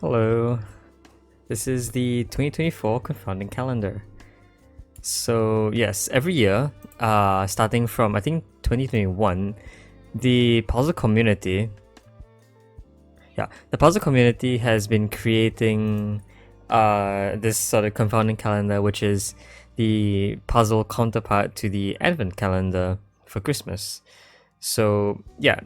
Hello, this is the 2024 Confounding Calendar. So yes, every year, starting from I think 2021, the puzzle community, has been creating this sort of Confounding Calendar, which is the puzzle counterpart to the Advent calendar for Christmas. So yeah,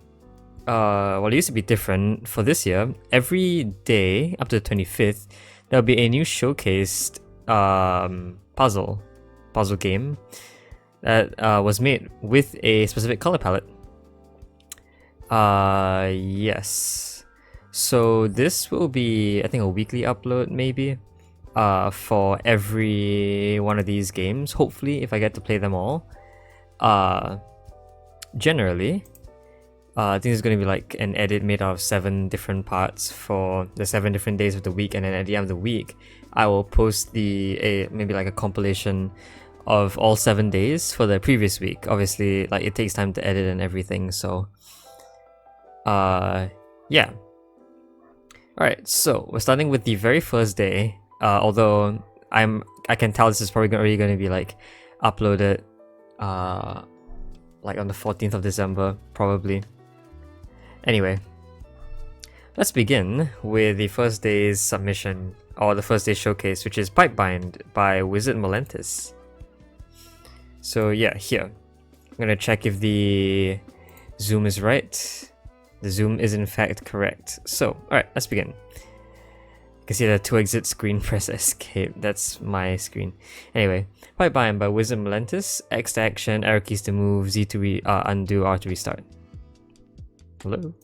well, it used to be different. For this year, every day up to the 25th, there'll be a new showcased puzzle game that was made with a specific color palette. Yes. So this will be, I think, a weekly upload maybe for every one of these games. Hopefully, if I get to play them all. Generally, I think it's going to be like an edit made out of 7 different parts for the 7 different days of the week, and then at the end of the week, I will post maybe like a compilation of all 7 days for the previous week. Obviously, like it takes time to edit and everything, so yeah. Alright, so we're starting with the very first day. Although I can tell this is probably already going to be like uploaded like on the 14th of December, probably. Anyway, let's begin with the first day's submission, or the first day showcase, which is Pipebind by Wizard Molentis. So yeah, here. I'm gonna check if the zoom is right. The zoom is in fact correct. So, alright, let's begin. You can see the to exit screen, press escape. That's my screen. Anyway, Pipebind by Wizard Molentis. X to action, arrow keys to move, Z to undo, R to restart. Hello.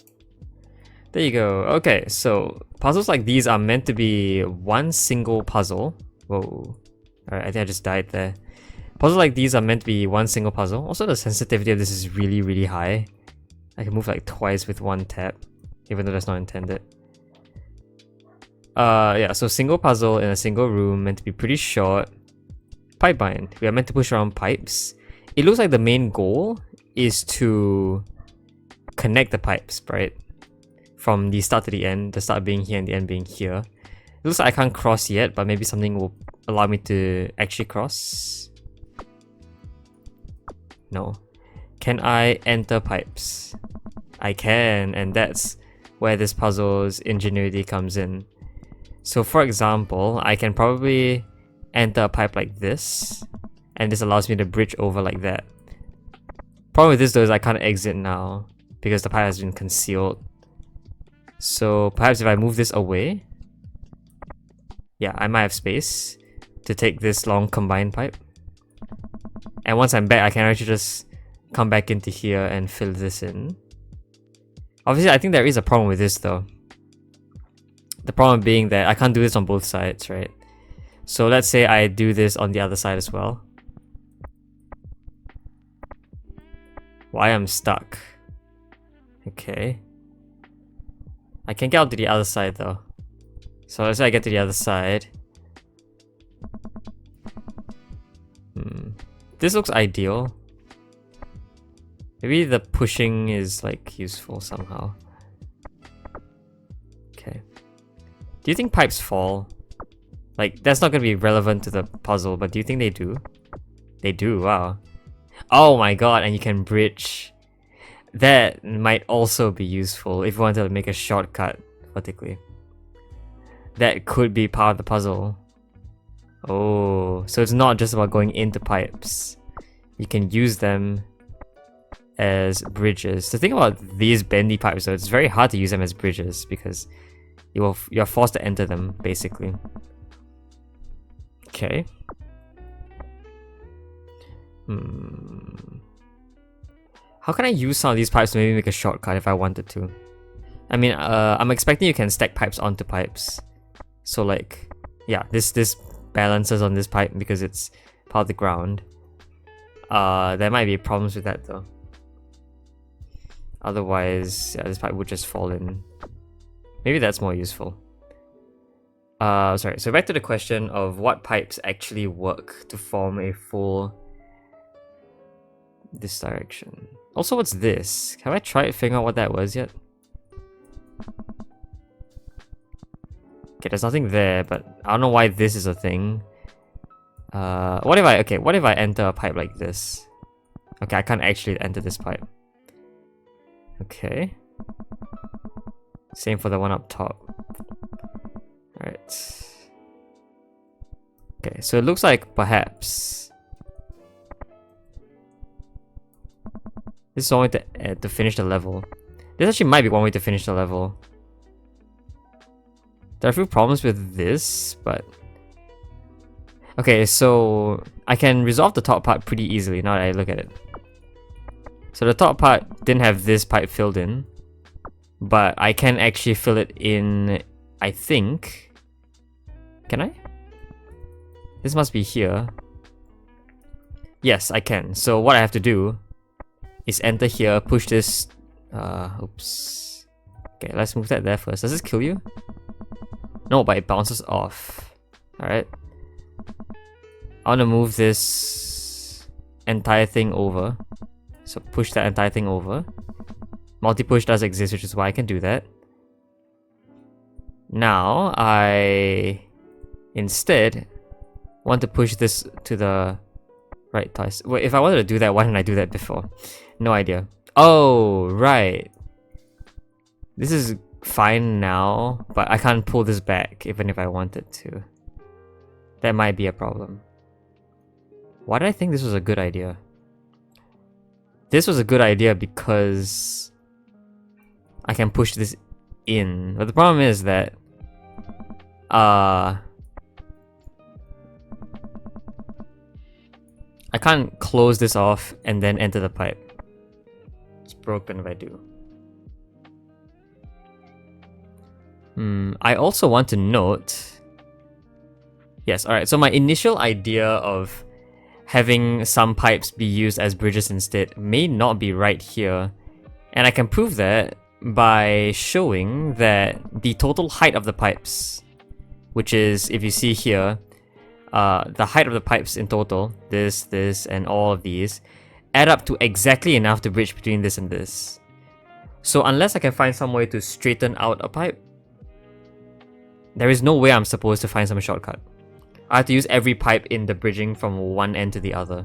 There you go. Okay, so puzzles like these are meant to be one single puzzle. Whoa. Alright, I think I just died there. Puzzles like these are meant to be one single puzzle. Also, the sensitivity of this is really, really high. I can move like twice with one tap, even though that's not intended. Yeah, so single puzzle in a single room, meant to be pretty short. Pipebind. We are meant to push around pipes. It looks like the main goal is to connect the pipes, right? From the start to the end, the start being here and the end being here. It looks like I can't cross yet, but maybe something will allow me to actually cross. No. Can I enter pipes? I can, and that's where this puzzle's ingenuity comes in. So for example, I can probably enter a pipe like this, and this allows me to bridge over like that. Problem with this though is I can't exit now, because the pipe has been concealed. So perhaps if I move this away, yeah, I might have space to take this long combined pipe. And once I'm back, I can actually just come back into here and fill this in. Obviously, I think there is a problem with this though. The problem being that I can't do this on both sides, right? So let's say I do this on the other side as well. Why I'm stuck? Okay. I can get out to the other side though. So let's say I get to the other side. This looks ideal. Maybe the pushing is like useful somehow. Okay. Do you think pipes fall? Like, that's not gonna be relevant to the puzzle, but do you think they do? They do, wow. Oh my god, and you can bridge. That might also be useful if you wanted to make a shortcut vertically. That could be part of the puzzle. Oh, so it's not just about going into pipes. You can use them as bridges. The thing about these bendy pipes though, it's very hard to use them as bridges because you're forced to enter them, basically. Okay. How can I use some of these pipes to maybe make a shortcut if I wanted to? I mean, I'm expecting you can stack pipes onto pipes. So like, yeah, this balances on this pipe because it's part of the ground. There might be problems with that though. Otherwise, yeah, this pipe would just fall in. Maybe that's more useful. Sorry, so back to the question of what pipes actually work to form a full this direction. Also, what's this? Have I tried figuring out what that was yet? Okay, there's nothing there, but I don't know why this is a thing. What if I enter a pipe like this? Okay, I can't actually enter this pipe. Okay. Same for the one up top. Alright. Okay, so it looks like perhaps this is one way to finish the level. This actually might be one way to finish the level. There are a few problems with this, but... Okay, so I can resolve the top part pretty easily now that I look at it. So the top part didn't have this pipe filled in, but I can actually fill it in, I think. Can I? This must be here. Yes, I can. So what I have to do is enter here, push this... oops. Okay, let's move that there first. Does this kill you? No, but it bounces off. Alright. I want to move this entire thing over. So push that entire thing over. Multi-push does exist, which is why I can do that. Now, I instead want to push this to the right twice. Wait, if I wanted to do that, why didn't I do that before? No idea. Oh, right. This is fine now, but I can't pull this back even if I wanted to. That might be a problem. Why did I think this was a good idea? This was a good idea because I can push this in. But the problem is that I can't close this off and then enter the pipe. It's broken if I do. I also want to note... Yes, alright, so my initial idea of having some pipes be used as bridges instead may not be right here. And I can prove that by showing that the total height of the pipes, which is, if you see here, the height of the pipes in total, this, and all of these, add up to exactly enough to bridge between this and this. So unless I can find some way to straighten out a pipe, there is no way I'm supposed to find some shortcut. I have to use every pipe in the bridging from one end to the other.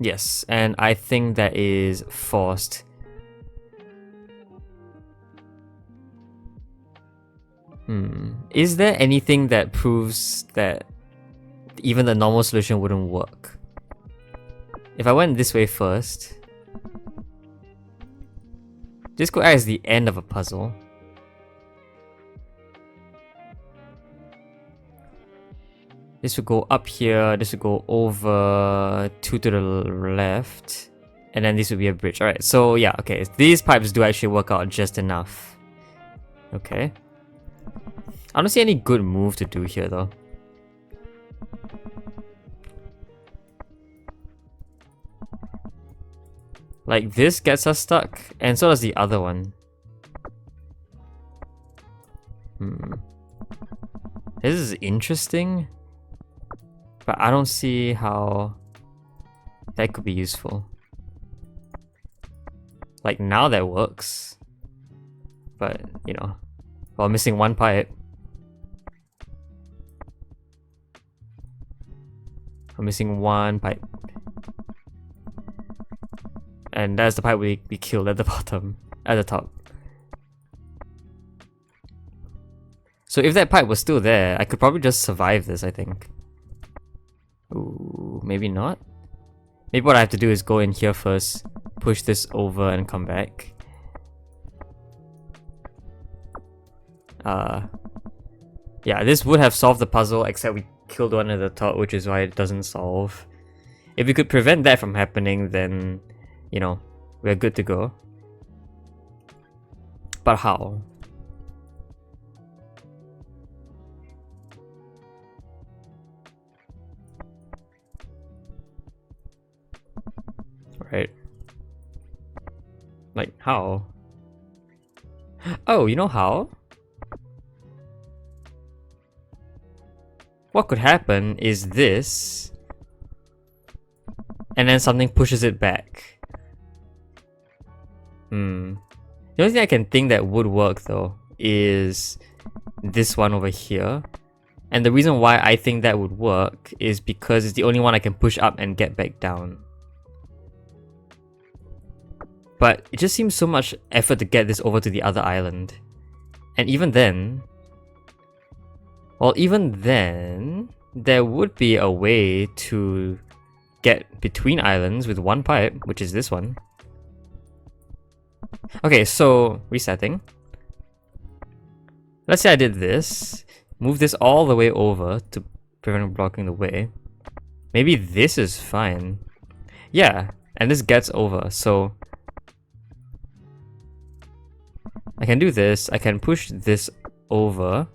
Yes, and I think that is forced. Is there anything that proves that even the normal solution wouldn't work? If I went this way first, this could act as the end of a puzzle. This would go up here, this would go over 2 to the left, and then this would be a bridge. Alright, so yeah, okay, these pipes do actually work out just enough. Okay. I don't see any good move to do here though. Like this gets us stuck, and so does the other one. This is interesting, but I don't see how that could be useful. Like now that works, but you know, while missing one pipe. I'm missing one pipe. And that's the pipe we killed at the bottom, at the top. So if that pipe was still there, I could probably just survive this, I think. Ooh, maybe not? Maybe what I have to do is go in here first, push this over and come back. Yeah, this would have solved the puzzle, except we killed one at the top, which is why it doesn't solve. If we could prevent that from happening, then, you know, we're good to go. But how? Right. Like, how? Oh, you know how? What could happen is this, and then something pushes it back. And The only thing I can think that would work though is this one over here. And the reason why I think that would work is because it's the only one I can push up and get back down. But it just seems so much effort to get this over to the other island. And even then... Well, even then... there would be a way to get between islands with one pipe, which is this one. Okay, so resetting. Let's say I did this. Move this all the way over to prevent blocking the way. Maybe this is fine. Yeah, and this gets over, so... I can do this. I can push this over.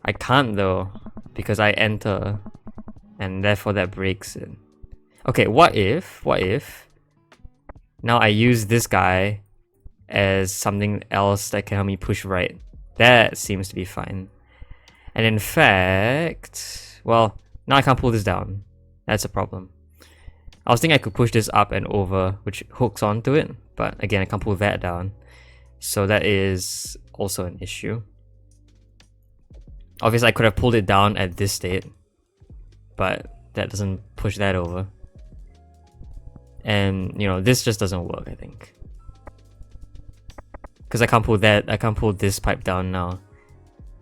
I can't though, because I enter, and therefore that breaks it. Okay, what if now I use this guy as something else that can help me push right? That seems to be fine. And in fact, well, now I can't pull this down. That's a problem. I was thinking I could push this up and over, which hooks onto it, but again, I can't pull that down. So that is also an issue. Obviously, I could have pulled it down at this state, but that doesn't push that over. And, you know, this just doesn't work, I think. Because I can't pull that, I can't pull this pipe down now.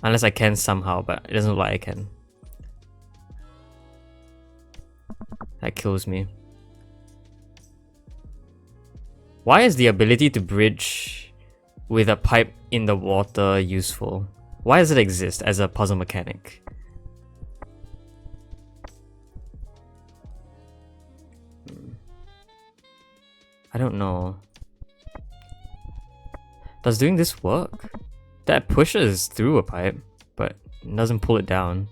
Unless I can somehow, but it doesn't look like I can. That kills me. Why is the ability to bridge with a pipe in the water useful? Why does it exist as a puzzle mechanic? I don't know. Does doing this work? That pushes through a pipe, but doesn't pull it down.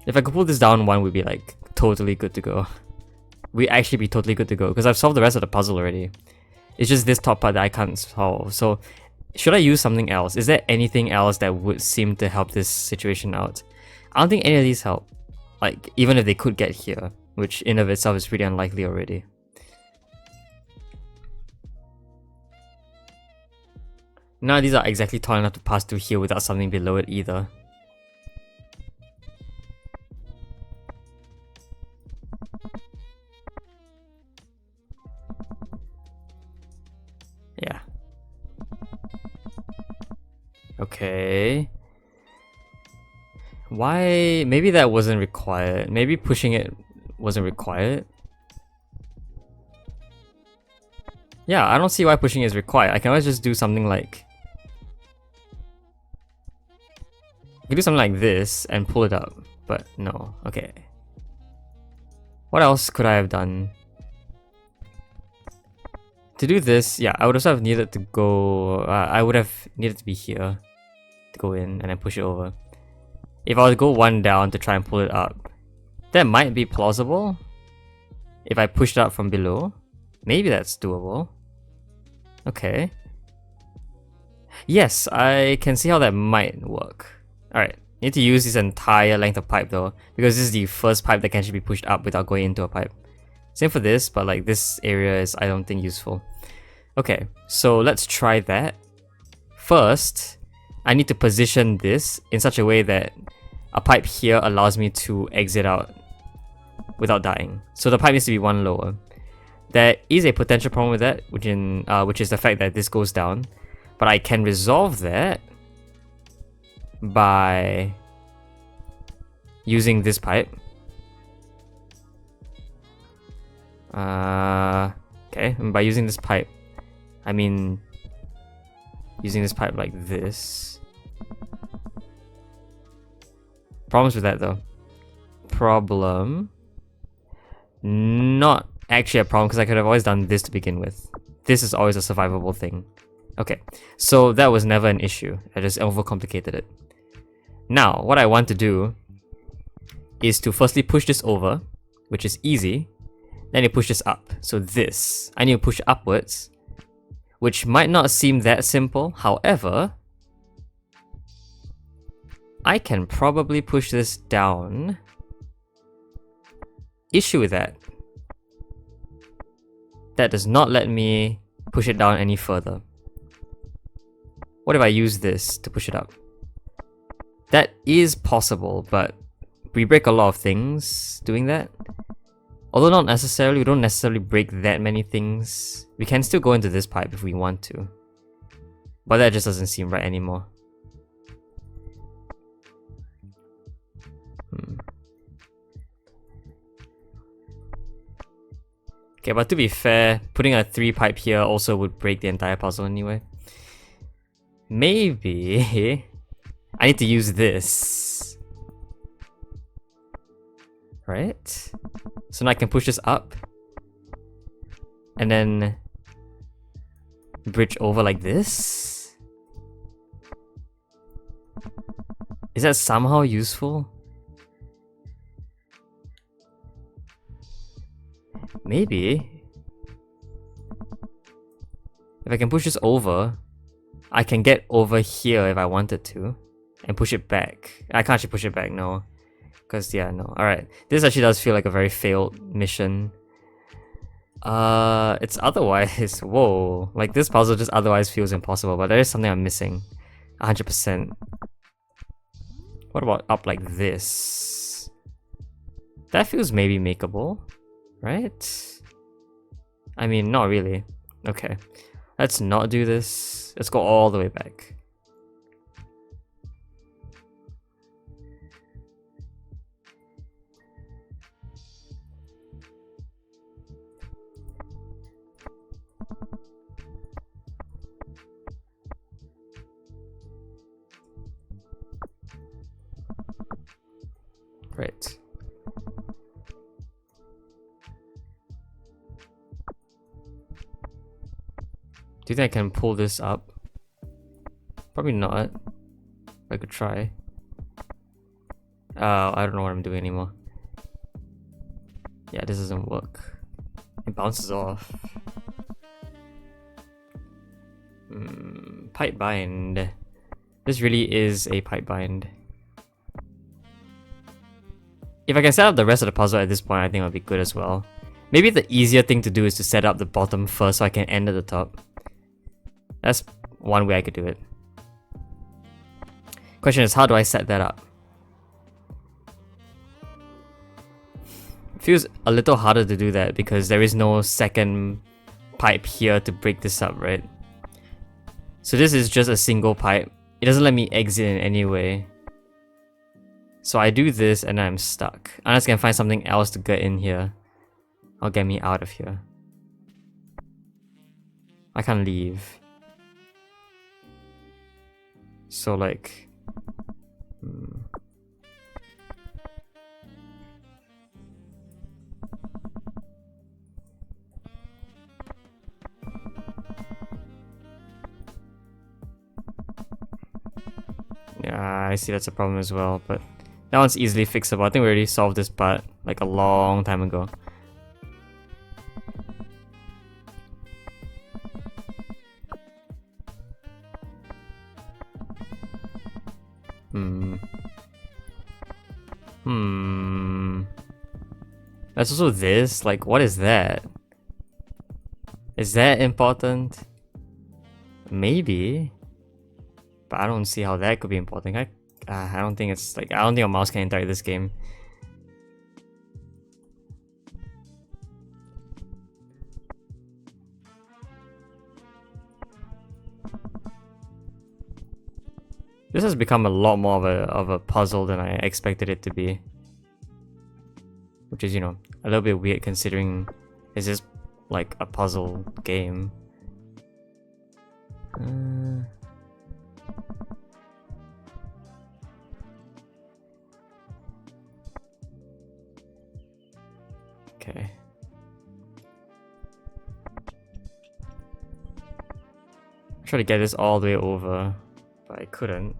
If I could pull this down, one would be like totally good to go. We'd actually be totally good to go, because I've solved the rest of the puzzle already. It's just this top part that I can't solve. So, should I use something else? Is there anything else that would seem to help this situation out? I don't think any of these help. Like, even if they could get here, which in of itself is pretty unlikely already. None of these are exactly tall enough to pass through here without something below it either. Yeah. Okay. Why? Maybe that wasn't required. Maybe pushing it wasn't required. Yeah, I don't see why pushing is required. I can always just do something like... I can do something like this and pull it up, but no. Okay. What else could I have done? To do this, yeah, I would also have needed to go... I would have needed to be here to go in and then push it over. If I were to go one down to try and pull it up, that might be plausible. If I push it up from below, maybe that's doable. Okay. Yes, I can see how that might work. Alright, need to use this entire length of pipe though, because this is the first pipe that can actually be pushed up without going into a pipe. Same for this, but like this area is, I don't think, useful. Okay, so let's try that. First, I need to position this in such a way that a pipe here allows me to exit out without dying. So the pipe needs to be one lower. There is a potential problem with that, which is the fact that this goes down. But I can resolve that by using this pipe. Okay, and by using this pipe, I mean using this pipe like this. Problems with that though. Problem. Not actually a problem, because I could have always done this to begin with. This is always a survivable thing. Okay, so that was never an issue. I just overcomplicated it. Now, what I want to do is to firstly push this over, which is easy. Then you push this up. So this, I need to push upwards, which might not seem that simple. However, I can probably push this down. Issue with that that does not let me push it down any further. What if I use this to push it up? That is possible, but we break a lot of things doing that. Although not necessarily, we don't necessarily break that many things. We can still go into this pipe if we want to. But that just doesn't seem right anymore. Okay, but to be fair, putting a 3 pipe here also would break the entire puzzle anyway. Maybe I need to use this. Right? So now I can push this up. And then bridge over like this? Is that somehow useful? Maybe. If I can push this over, I can get over here if I wanted to. And push it back. I can't actually push it back, no. Because, yeah, no. Alright. This actually does feel like a very failed mission. It's otherwise... Whoa. Like, this puzzle just otherwise feels impossible, but there is something I'm missing. 100%. What about up like this? That feels maybe makeable, right? I mean, not really. Okay. Let's not do this. Let's go all the way back. Right. Do you think I can pull this up? Probably not. I could try. I don't know what I'm doing anymore. Yeah, this doesn't work. It bounces off. Pipe bind. This really is a pipe bind. If I can set up the rest of the puzzle at this point, I think it would be good as well. Maybe the easier thing to do is to set up the bottom first so I can end at the top. That's one way I could do it. Question is, how do I set that up? It feels a little harder to do that because there is no second pipe here to break this up, right? So this is just a single pipe. It doesn't let me exit in any way. So I do this and I'm stuck. Unless I can find something else to get in here. Or get me out of here. I can't leave. So like... Yeah, I see that's a problem as well, but that one's easily fixable. I think we already solved this part like a long time ago. There's also this, like what is that? Is that important? Maybe. But I don't see how that could be important. I don't think it's like, I don't think a mouse can interact with this game. This has become a lot more of a puzzle than I expected it to be. Which is, you know, a little bit weird considering it's just like a puzzle game. Okay. I tried to get this all the way over, but I couldn't.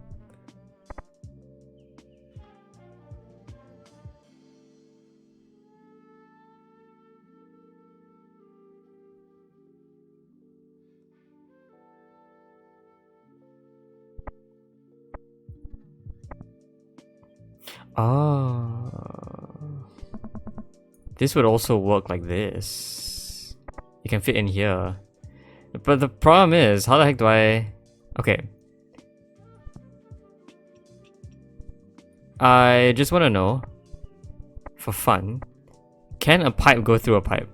Oh. This would also work like this. You can fit in here. But the problem is, how the heck do I... Okay. I just want to know, for fun, can a pipe go through a pipe?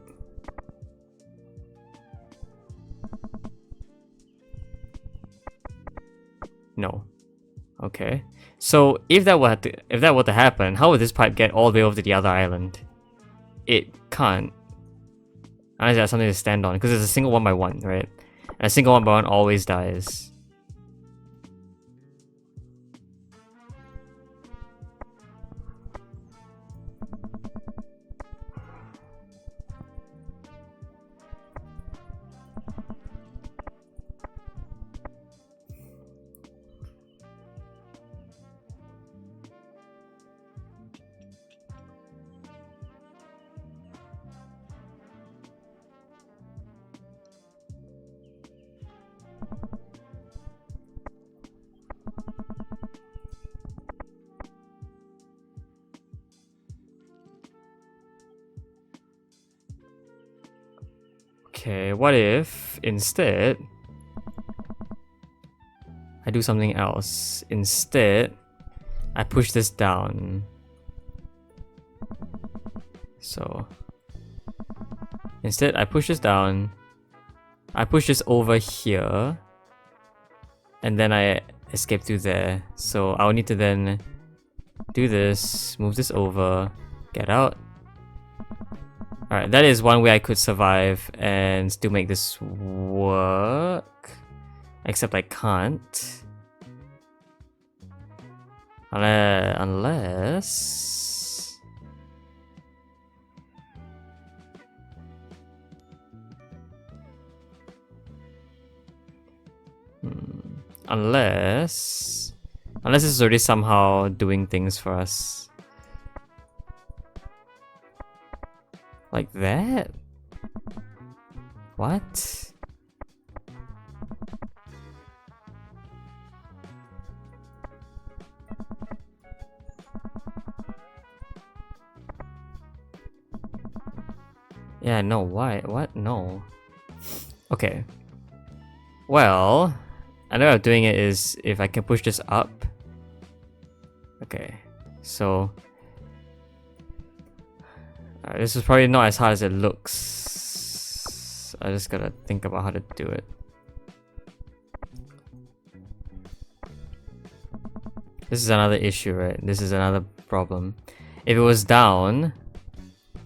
No. Okay. So if that were to happen, how would this pipe get all the way over to the other island? It can't. Unless it has something to stand on, because it's a single 1x1, right? And a single 1x1 always dies. Okay, what if instead I do something else? Instead, I push this down. So instead, I push this down. I push this over here, and then I escape through there. So I'll need to then do this, move this over, get out. Alright, that is one way I could survive and still make this work. Except I can't. Unless... Unless this is already somehow doing things for us. Like that? What? Yeah, no, why? What? No. Okay. Well, another way of doing it is if I can push this up. Okay, so this is probably not as hard as it looks. I just gotta think about how to do it. This is another issue, right? This is another problem. If it was down,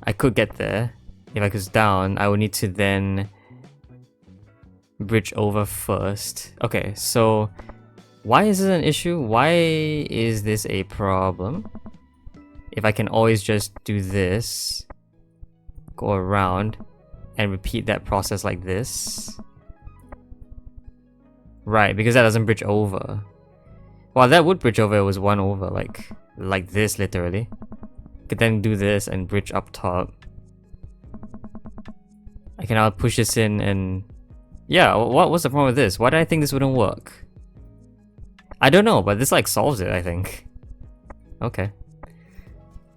I could get there. If I was down, I would need to then bridge over first. Okay, so why is this an issue? Why is this a problem? If I can always just do this, go around, and repeat that process like this. Right, because that doesn't bridge over. Well, that would bridge over, it was one over, like this, literally. Could then do this and bridge up top. I can now push this in and... Yeah, what's the problem with this? Why did I think this wouldn't work? I don't know, but this like solves it, I think. Okay.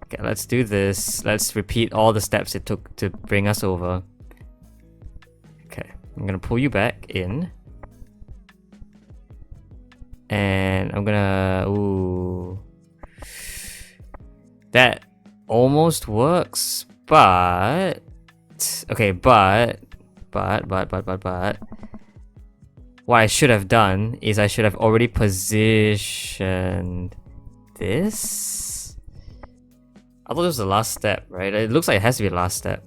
Okay, let's do this. Let's repeat all the steps it took to bring us over. Okay, I'm gonna pull you back in. And I'm gonna... Ooh. That almost works, but... Okay, but... What I should have done is I should have already positioned this. I thought it was the last step, right? It looks like it has to be the last step.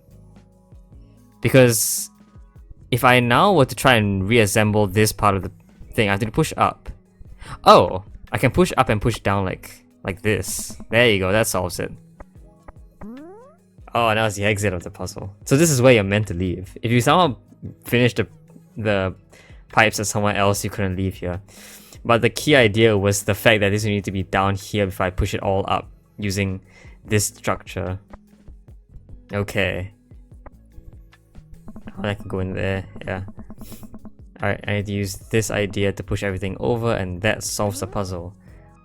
Because if I now were to try and reassemble this part of the thing, I have to push up. Oh, I can push up and push down like this. There you go, that solves it. Oh, now it's the exit of the puzzle. So this is where you're meant to leave. If you somehow finish the pipes at somewhere else, you couldn't leave here. But the key idea was the fact that this would need to be down here before I push it all up using this structure. Okay. Oh, I can go in there, yeah. Alright, I need to use this idea to push everything over, and that solves the puzzle.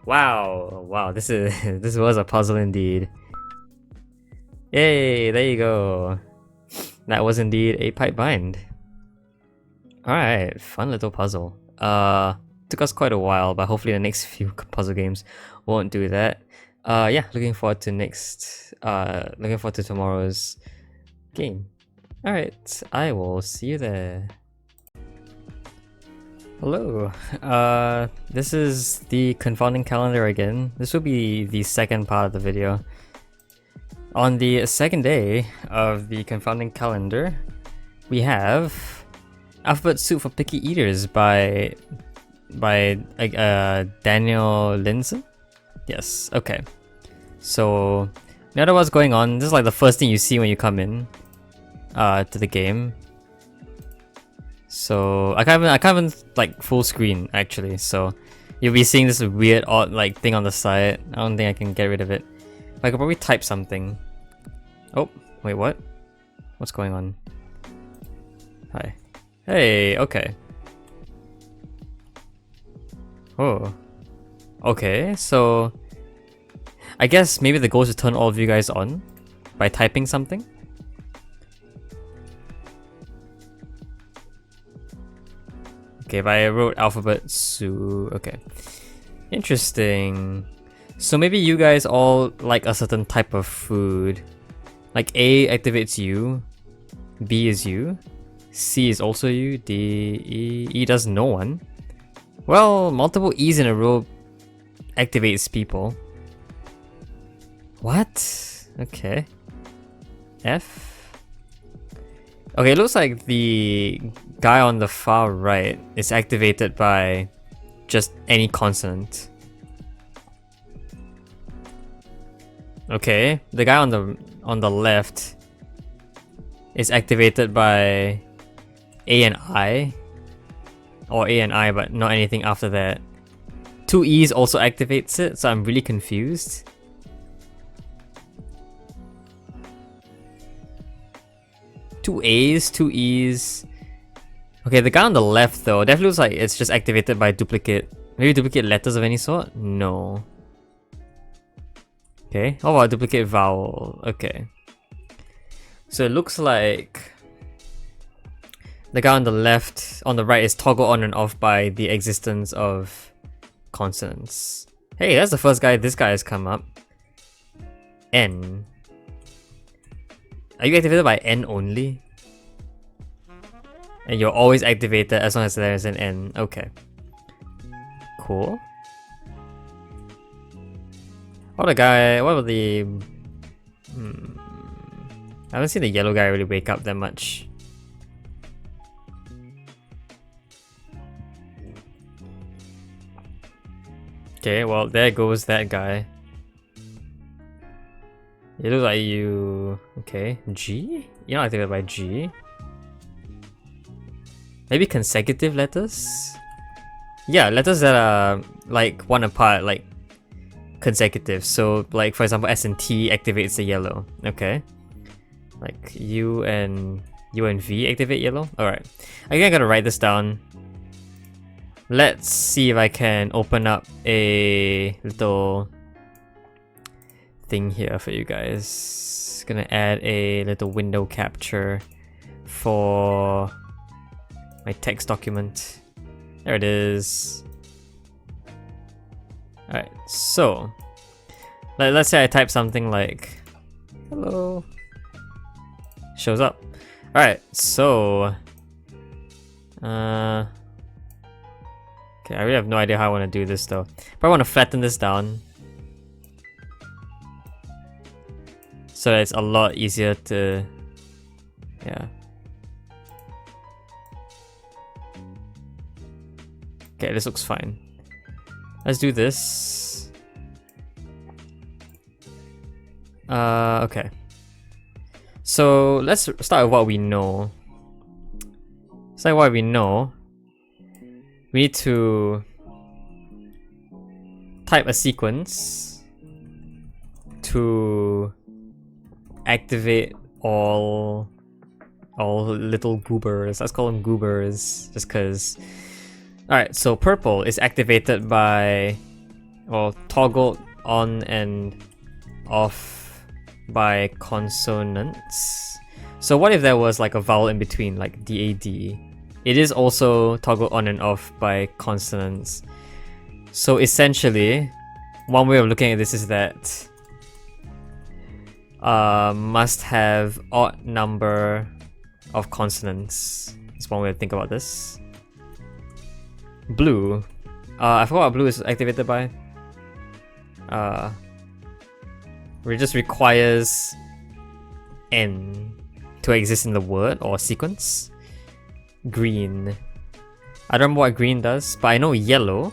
Wow, wow, this was a puzzle indeed. Yay, there you go. That was indeed a pipe bind. Alright, fun little puzzle. Took us quite a while, but hopefully the next few puzzle games won't do that. Yeah, looking forward to tomorrow's game. Alright, I will see you there. Hello, this is the Confounding Calendar again. This will be the second part of the video. On the second day of the Confounding Calendar, we have Alphabet Soup for Picky Eaters by Daniel Linson? Yes, okay. So, no matter what's going on, this is like the first thing you see when you come in to the game. So I can't even like full screen actually, so you'll be seeing this weird odd like thing on the side. I don't think I can get rid of it. But I could probably type something. Oh, wait, what? What's going on? Hi. Hey, okay. Oh. Okay, so I guess maybe the goal is to turn all of you guys on by typing something. Okay, but I wrote alphabet Su. Okay. Interesting. So maybe you guys all like a certain type of food. Like A activates you, B is you, C is also you, D, E does no one. Well, multiple E's in a row activates people. What? Okay. F? Okay, it looks like the guy on the far right is activated by just any consonant. Okay, the guy on the left is activated by A and I, or A and I, but not anything after that. Two E's also activates it, so I'm really confused. Two A's, two E's. Okay, the guy on the left though, definitely looks like it's just activated by duplicate. Maybe duplicate letters of any sort? No. Okay, how about duplicate vowel? Okay. So it looks like the guy on the left, on the right is toggled on and off by the existence of consonants. Hey, that's the first guy this guy has come up. N. Are you activated by N only? And you're always activated as long as there is an N. Okay. Cool. What about the... I haven't seen the yellow guy really wake up that much. Okay, well there goes that guy. It looks like you... Okay, G? You're not activated by G. Maybe consecutive letters? Yeah, letters that are like one apart, like consecutive. So like for example S and T activates the yellow. Okay. Like U and V activate yellow? Alright. I think I gotta write this down. Let's see if I can open up a little thing here for you guys. Gonna add a little window capture for my text document. There it is. Alright, so let's say I type something like hello. Shows up. Alright, so okay, I really have no idea how I want to do this though. Probably want to flatten this down so that it's a lot easier to, yeah. Okay, this looks fine. Let's do this. Okay. So let's start with what we know. Start with what we know. We need to type a sequence to activate all little goobers. Let's call them goobers, just cause. Alright, so purple is activated by, or toggled on and off by consonants. So what if there was like a vowel in between, like DAD? It is also toggled on and off by consonants. So essentially, one way of looking at this is that must have odd number of consonants. It's one way to think about this. Blue. I forgot what blue is activated by. It just requires N to exist in the word or sequence. Green. I don't know what green does, but I know yellow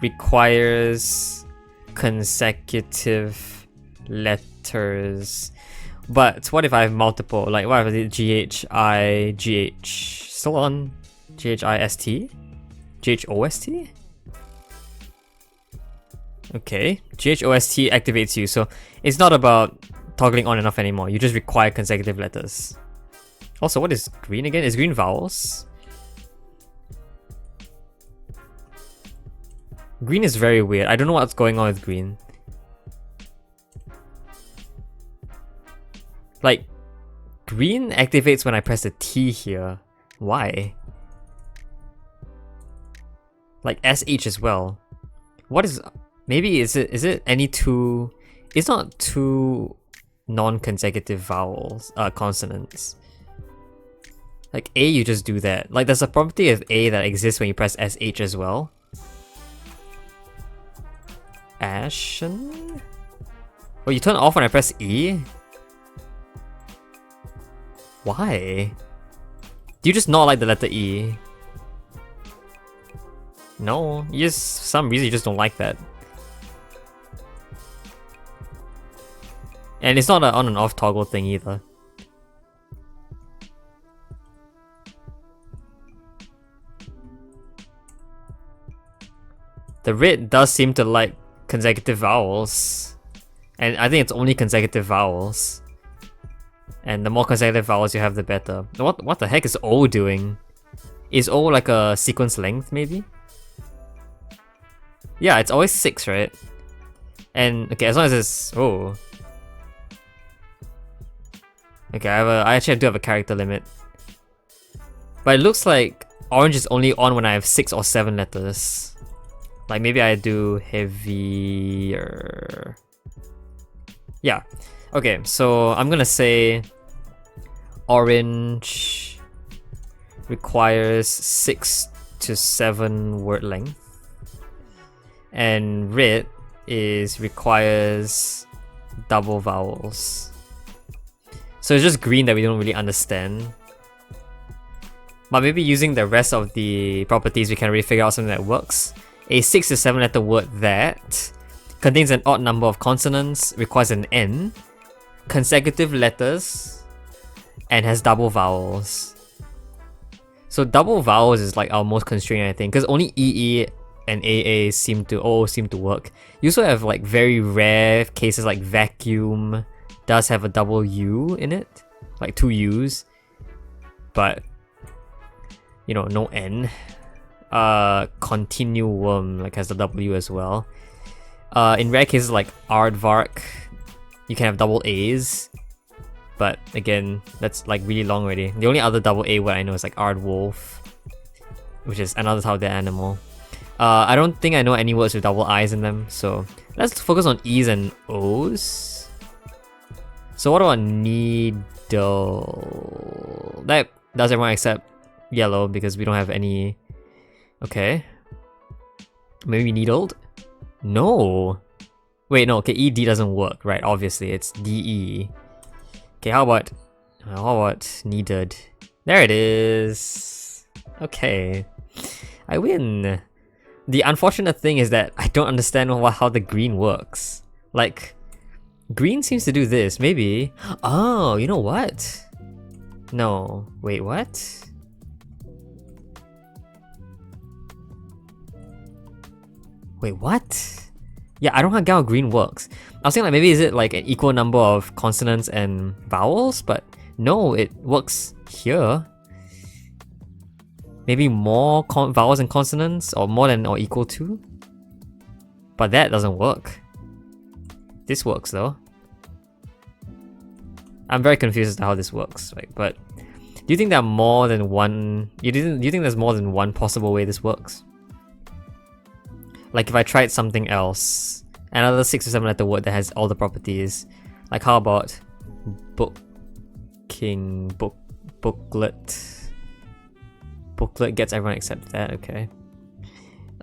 requires consecutive letters. But what if I have multiple? Like what if I did GH? Still on GHIST? GHOST? Okay, GHOST activates you, so it's not about toggling on and off anymore. You just require consecutive letters. Also, what is green again? Is green vowels? Green is very weird. I don't know what's going on with green. Like, green activates when I press the T here. Why? Like SH as well. What is... Maybe is it any two... It's not two non-consecutive vowels, consonants. Like A, you just do that. Like there's a property of A that exists when you press SH as well. Ashen? Oh, you turn off when I press E? Why? Do you just not like the letter E? No, you just, for some reason you just don't like that. And it's not an on and off toggle thing either. The red does seem to like consecutive vowels. And I think it's only consecutive vowels. And the more consecutive vowels you have, the better. What the heck is O doing? Is O like a sequence length, maybe? Yeah, it's always 6, right? And, okay, as long as it's... Oh. Okay, I actually do have a character limit. But it looks like orange is only on when I have 6 or 7 letters. Like, maybe I do heavier... Yeah. Okay, so I'm gonna say orange requires 6 to 7 word length, and red requires double vowels. So it's just green that we don't really understand. But maybe using the rest of the properties we can really figure out something that works. A 6 to 7 letter word that contains an odd number of consonants, requires an N, consecutive letters, and has double vowels. So double vowels is like our most constraining, I think, because only EE and AA seem to work. You also have like very rare cases like vacuum does have a double U in it, like 2 U's, but you know, no N. Continuum like has the W as well. In rare cases like aardvark, you can have double A's, but again, that's like really long already. The only other double A word I know is like aardwolf, which is another type of dead animal. I don't think I know any words with double I's in them, so let's focus on E's and O's. So what about needle? That does everyone except yellow because we don't have any. Okay. Maybe needled? No. Wait, no, okay, ED doesn't work, right? Obviously, it's DE. Okay, how about needed? There it is. Okay. I win. The unfortunate thing is that I don't understand how the green works. Like, green seems to do this, maybe. Oh, you know what? No. Wait, what? Wait, what? Yeah, I don't know how green works. I was saying like maybe is it like an equal number of consonants and vowels, but no, it works here. Maybe more vowels and consonants, or more than or equal to. But that doesn't work. This works though. I'm very confused as to how this works, right? But do you think there are more than one... Do you think there's more than one possible way this works? Like if I tried something else, another 6 or 7 letter word that has all the properties, like how about booklet? Booklet gets everyone except that, okay.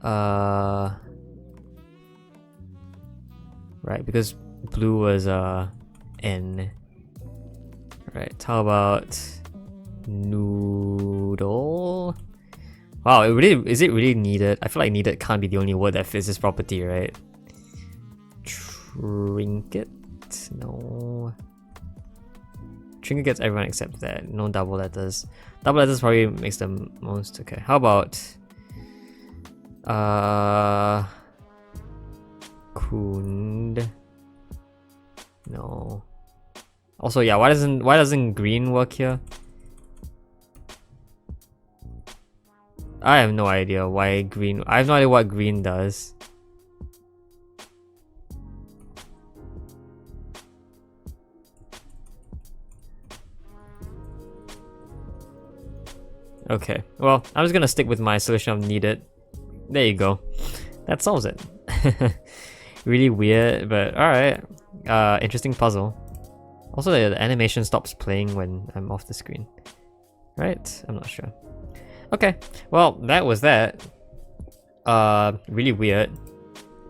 Right, because blue was N. Right, how about noodle? Wow, is it really needed? I feel like needed can't be the only word that fits this property, right? Trinket? No. Trinket gets everyone except that. No double letters. Double letters probably makes the most. Okay, how about Kund? No. Also, yeah, why doesn't green work here? I have no idea why green. I have no idea what green does. Okay, well, I'm just gonna stick with my solution of needed. There you go. That solves it. Really weird, but alright. Interesting puzzle. Also, the animation stops playing when I'm off the screen. Right? I'm not sure. Okay, well, that was that. Really weird,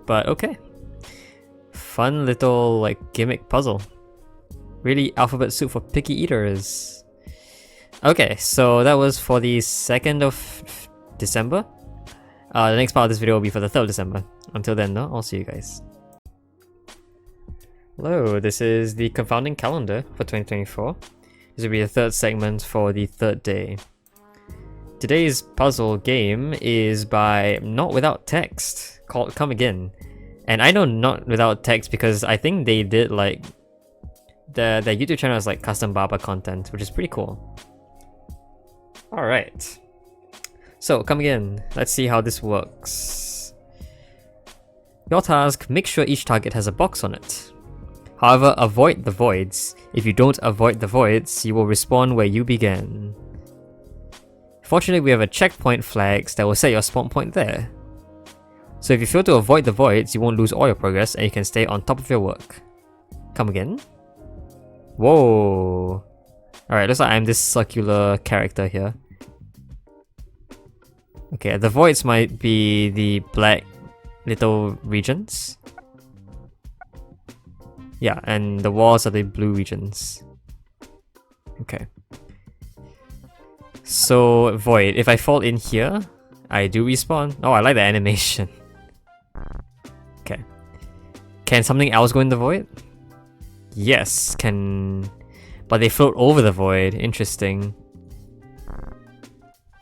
but okay. Fun little, like, gimmick puzzle. Really alphabet soup for picky eaters. Okay, so that was for the 2nd of December. The next part of this video will be for the 3rd of December. Until then, though, I'll see you guys. Hello, this is the Confounding Calendar for 2024. This will be the 3rd segment for the 3rd day. Today's puzzle game is by Not Without Text, called Come Again. And I know Not Without Text because I think they did like... their YouTube channel has like custom Baba content, which is pretty cool. Alright. So, Come Again. Let's see how this works. Your task, make sure each target has a box on it. However, avoid the voids. If you don't avoid the voids, you will respawn where you began. Fortunately, we have a checkpoint flags that will set your spawn point there. So if you fail to avoid the voids, you won't lose all your progress and you can stay on top of your work. Come again? Whoa! Alright, looks like I'm this circular character here. Okay, the voids might be the black little regions. Yeah, and the walls are the blue regions. Okay. So, void. If I fall in here, I do respawn. Oh, I like the animation. Okay. Can something else go in the void? Yes, can... But they float over the void. Interesting.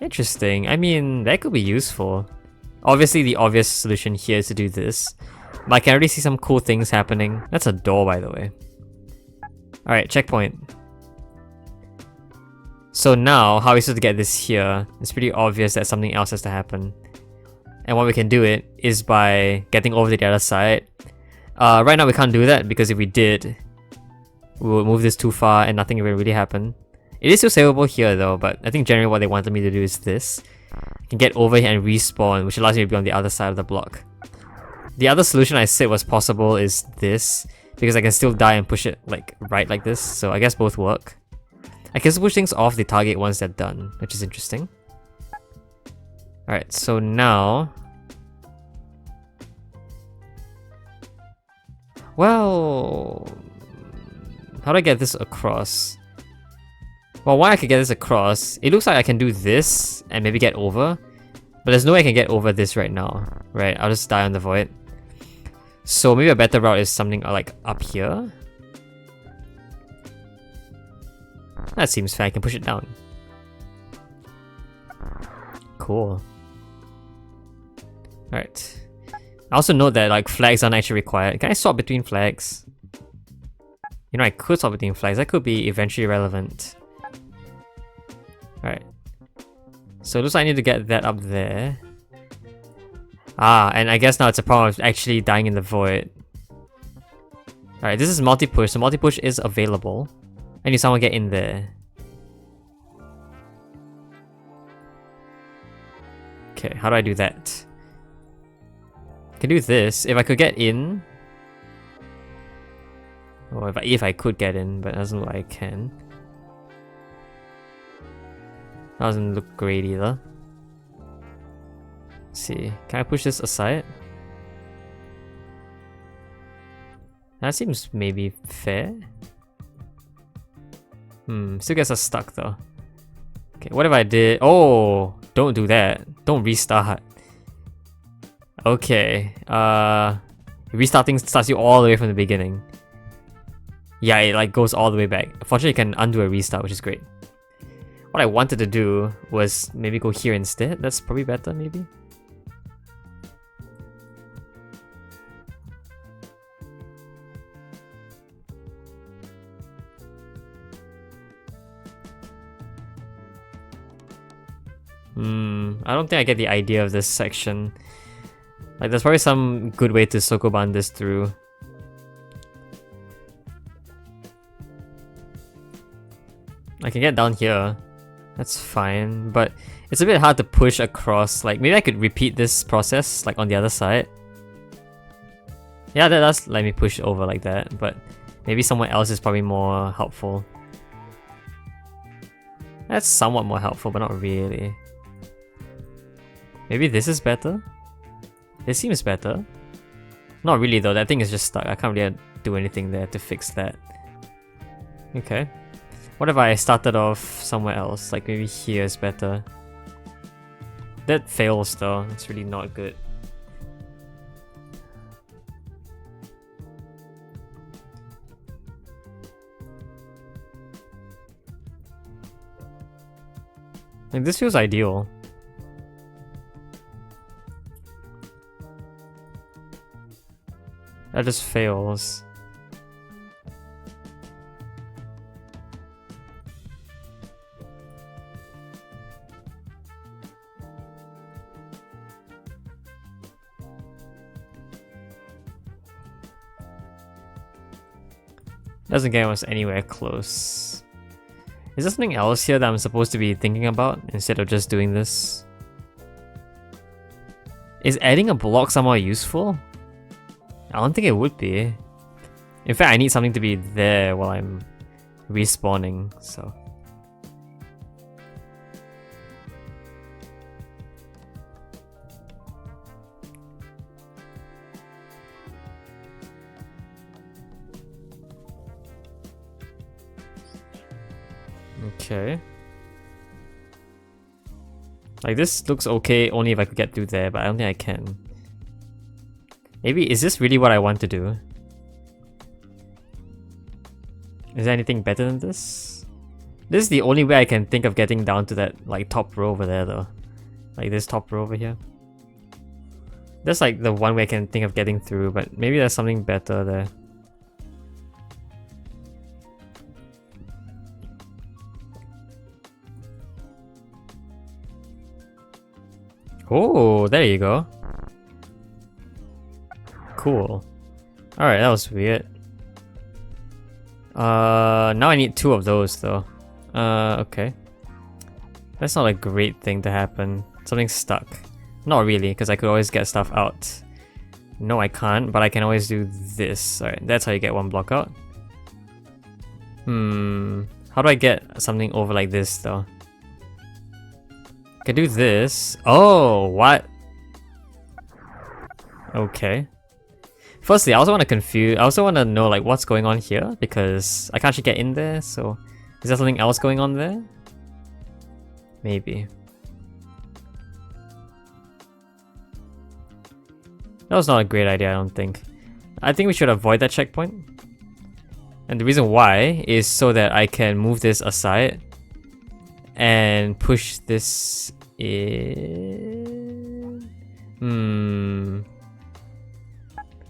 Interesting. I mean, that could be useful. Obviously, the obvious solution here is to do this. But I can already see some cool things happening. That's a door, by the way. Alright, checkpoint. So now, how are we supposed to get this here? It's pretty obvious that something else has to happen. And what we can do it is by getting over to the other side. Right now we can't do that because if we did, we would move this too far and nothing will really happen. It is still savable here though, but I think generally what they wanted me to do is this. I can get over here and respawn, which allows me to be on the other side of the block. The other solution I said was possible is this, because I can still die and push it like right like this, so I guess both work. I can push things off the target once they're done, which is interesting. Alright, so now... Well... How do I get this across? Well, why I could get this across, it looks like I can do this and maybe get over. But there's no way I can get over this right now. Right, I'll just die on the void. So maybe a better route is something like up here. That seems fair, I can push it down. Cool. Alright. I also note that like flags aren't actually required. Can I swap between flags? You know, I could swap between flags. That could be eventually relevant. Alright. So it looks like I need to get that up there. Ah, and I guess now it's a problem of actually dying in the void. Alright, this is multi-push, so multi-push is available. I need someone to get in there. Okay, how do I do that? I can do this. If I could get in. Or if I could get in, but it doesn't look like I can. Doesn't look great either. Let's see, can I push this aside? That seems maybe fair. Still gets us stuck though. Okay, what if I did? Oh, don't do that. Don't restart. Okay, restarting starts you all the way from the beginning. Yeah, it like goes all the way back. Fortunately, you can undo a restart, which is great. What I wanted to do was maybe go here instead. That's probably better, maybe. I don't think I get the idea of this section. Like, there's probably some good way to Sokoban this through. I can get down here. That's fine, but it's a bit hard to push across. Like, maybe I could repeat this process, like, on the other side. Yeah, that does let me push over like that, but maybe someone else is probably more helpful. That's somewhat more helpful, but not really. Maybe this is better? This seems better. Not really though, that thing is just stuck. I can't really do anything there to fix that. Okay. What if I started off somewhere else? Like maybe here is better. That fails though, it's really not good. Like this feels ideal. That just fails. Doesn't get us anywhere close. Is there something else here that I'm supposed to be thinking about instead of just doing this? Is adding a block somehow useful? I don't think it would be. In fact, I need something to be there while I'm respawning, so. Okay. Like this looks okay only if I could get through there, but I don't think I can. Maybe, is this really what I want to do? Is there anything better than this? This is the only way I can think of getting down to that like top row over there though. Like this top row over here. That's like the one way I can think of getting through, but maybe there's something better there. Oh, there you go. Cool. Alright, that was weird. Now I need 2 of those though. Okay. That's not a great thing to happen. Something's stuck. Not really, because I could always get stuff out. No, I can't, but I can always do this. Alright, that's how you get 1 block out. How do I get something over like this though? I can do this. Oh, what? Okay. Firstly, I also want to know like what's going on here because I can't actually get in there, so is there something else going on there? Maybe. That was not a great idea, I don't think. I think we should avoid that checkpoint. And the reason why is so that I can move this aside and push this in.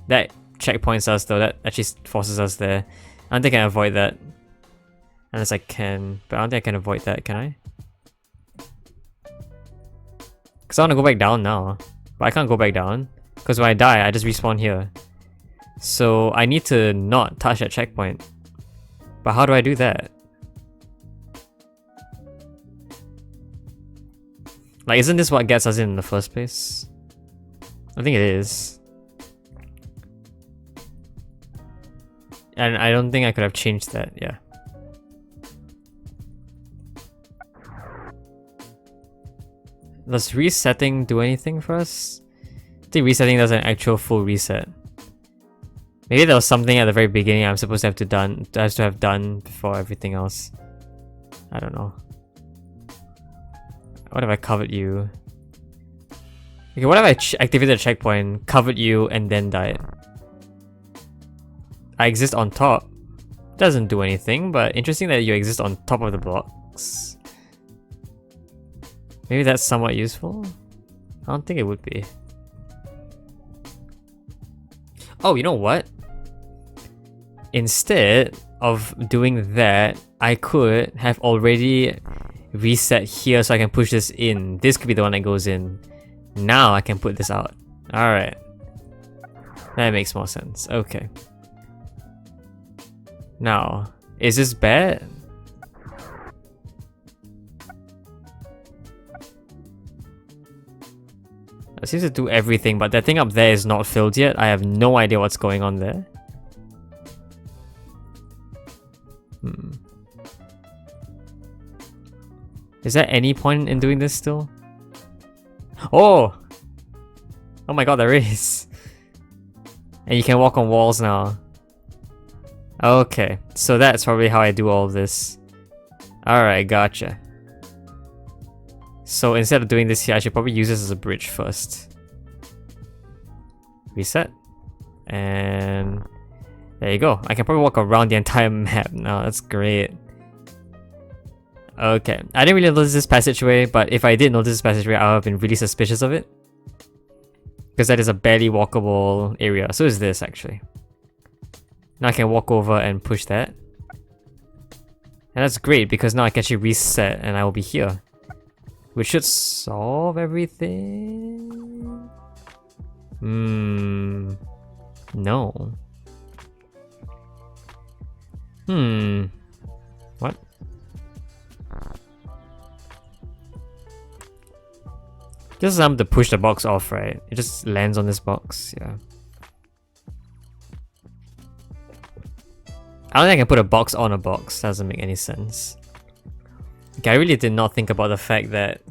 That checkpoints us though, that actually forces us there. I don't think I can avoid that. Unless I can, but I don't think I can avoid that, can I? Because I want to go back down now. But I can't go back down. Because when I die, I just respawn here. So I need to not touch that checkpoint. But how do I do that? Like, isn't this what gets us in the first place? I think it is. And I don't think I could have changed that, yeah. Does resetting do anything for us? I think resetting does an actual full reset. Maybe there was something at the very beginning I'm supposed to have done before everything else. I don't know. What if I covered you? Okay, what if I activated a checkpoint, covered you, and then died? I exist on top. Doesn't do anything, but interesting that you exist on top of the blocks. Maybe that's somewhat useful? I don't think it would be. Oh, you know what? Instead of doing that, I could have already reset here so I can push this in. This could be the one that goes in. Now I can put this out. Alright. That makes more sense. Okay. Now, is this bad? It seems to do everything, but that thing up there is not filled yet. I have no idea what's going on there. Is there any point in doing this still? Oh! Oh my god, there is! And you can walk on walls now. Okay, so that's probably how I do all of this. Alright, gotcha. So instead of doing this here, I should probably use this as a bridge first. Reset. And there you go. I can probably walk around the entire map now. That's great. Okay. I didn't really notice this passageway, but if I did notice this passageway, I would have been really suspicious of it. Because that is a barely walkable area. So is this actually. Now I can walk over and push that. And that's great because now I can actually reset and I will be here. Which should solve everything? No. What? This is time to push the box off, right? It just lands on this box, yeah. I don't think I can put a box on a box. Doesn't make any sense. Okay, I really did not think about the fact that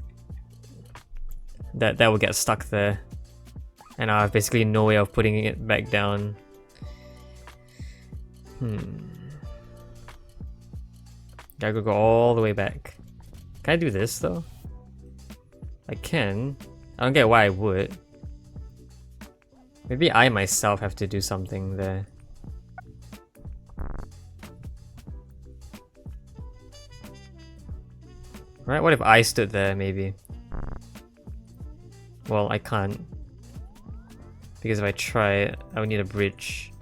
that would get stuck there. And I have basically no way of putting it back down. Gotta go all the way back. Can I do this though? I can. I don't get why I would. Maybe I myself have to do something there. Right, what if I stood there maybe? Well, I can't. Because if I try, I would need a bridge.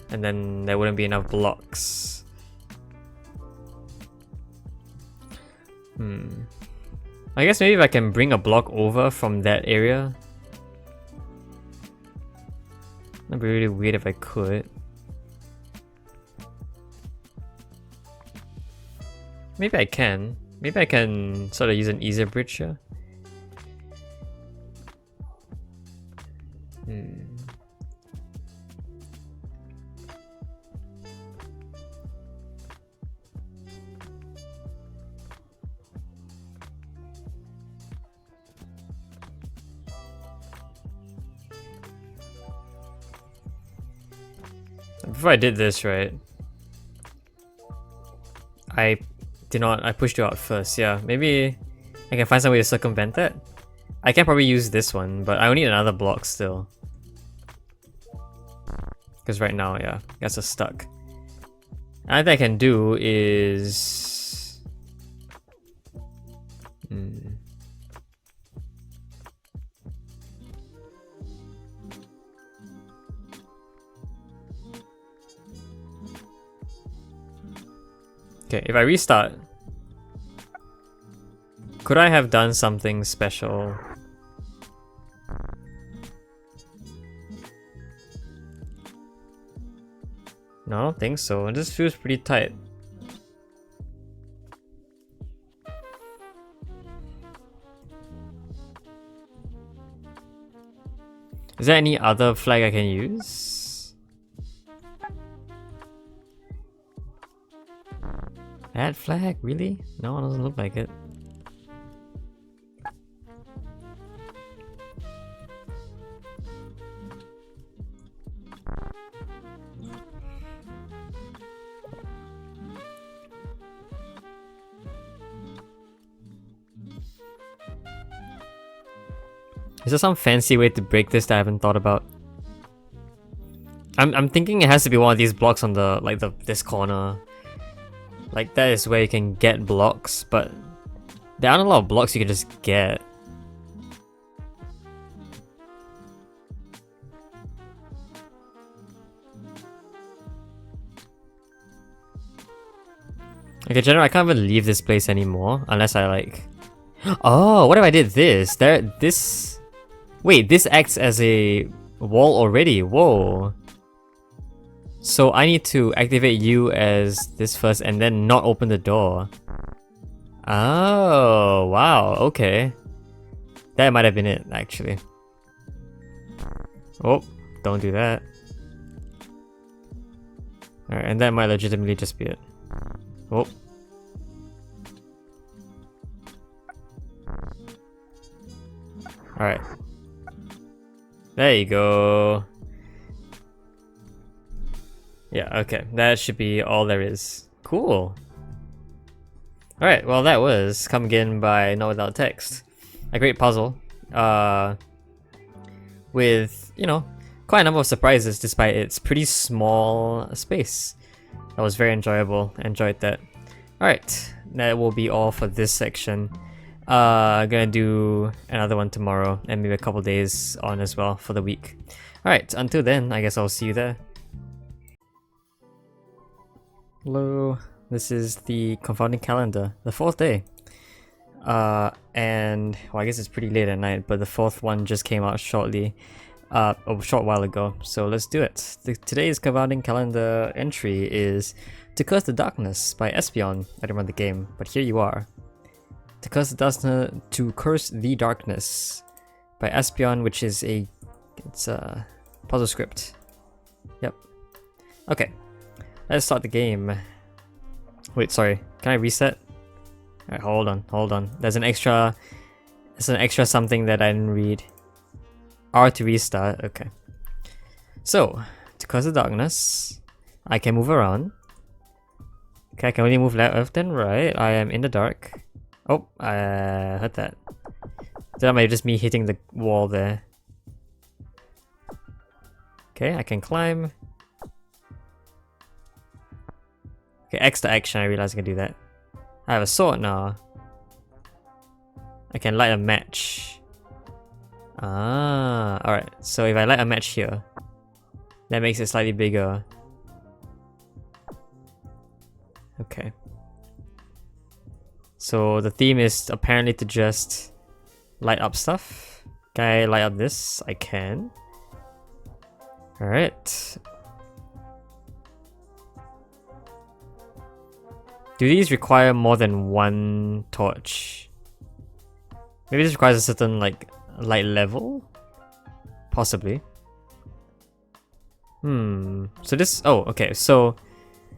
And then there wouldn't be enough blocks. I guess maybe if I can bring a block over from that area. That'd be really weird if I could. Maybe I can. Maybe I can sort of use an easier bridge here. Before I did this, right, I pushed you out first, yeah. Maybe I can find some way to circumvent that. I can probably use this one, but I will need another block still. Because right now, yeah, guys are stuck. Another thing I can do is... Okay, if I restart, could I have done something special? No, I don't think so. This feels pretty tight. Is there any other flag I can use? That flag? Really? No, it doesn't look like it. Is there some fancy way to break this that I haven't thought about? I'm thinking it has to be one of these blocks on the this corner. Like that is where you can get blocks, but there aren't a lot of blocks you can just get. Okay, general, I can't even leave this place anymore unless I like. Oh, what if I did this? Wait, this acts as a wall already. Whoa. So I need to activate you as this first and then not open the door. Oh, wow. Okay. That might have been it, actually. Oh, don't do that. Alright, and that might legitimately just be it. Oh. Alright. There you go. Yeah, okay. That should be all there is. Cool. Alright, well that was Come Again by Not Without Text. A great puzzle. With, you know, quite a number of surprises despite its pretty small space. That was very enjoyable. Enjoyed that. Alright, that will be all for this section. Gonna do another one tomorrow and maybe a couple days on as well for the week. Alright, until then, I guess I'll see you there. Hello, this is the Confounding Calendar, the 4th day. And, well, I guess it's pretty late at night, but the 4th one just came out shortly, a short while ago, so let's do it. Today's Confounding Calendar entry is To Curse the Darkness by Espion. I don't run the game, but here you are. To Curse the Darkness by Espion, which is it's a puzzle script. Yep. Okay. Let's start the game. Wait, sorry. Can I reset? Alright, hold on. There's an extra something that I didn't read. R to restart, okay. So, to cause the darkness, I can move around. Okay, I can only move left and right. I am in the dark. Oh, I heard that. That might just me hitting the wall there. Okay, I can climb. Okay, X to action, I realize I can do that. I have a sword now. I can light a match. Ah, alright. So if I light a match here, that makes it slightly bigger. Okay. So the theme is apparently to just light up stuff. Can I light up this? I can. Alright. Do these require more than one torch? Maybe this requires a certain like light level? Possibly. So this, oh, okay, so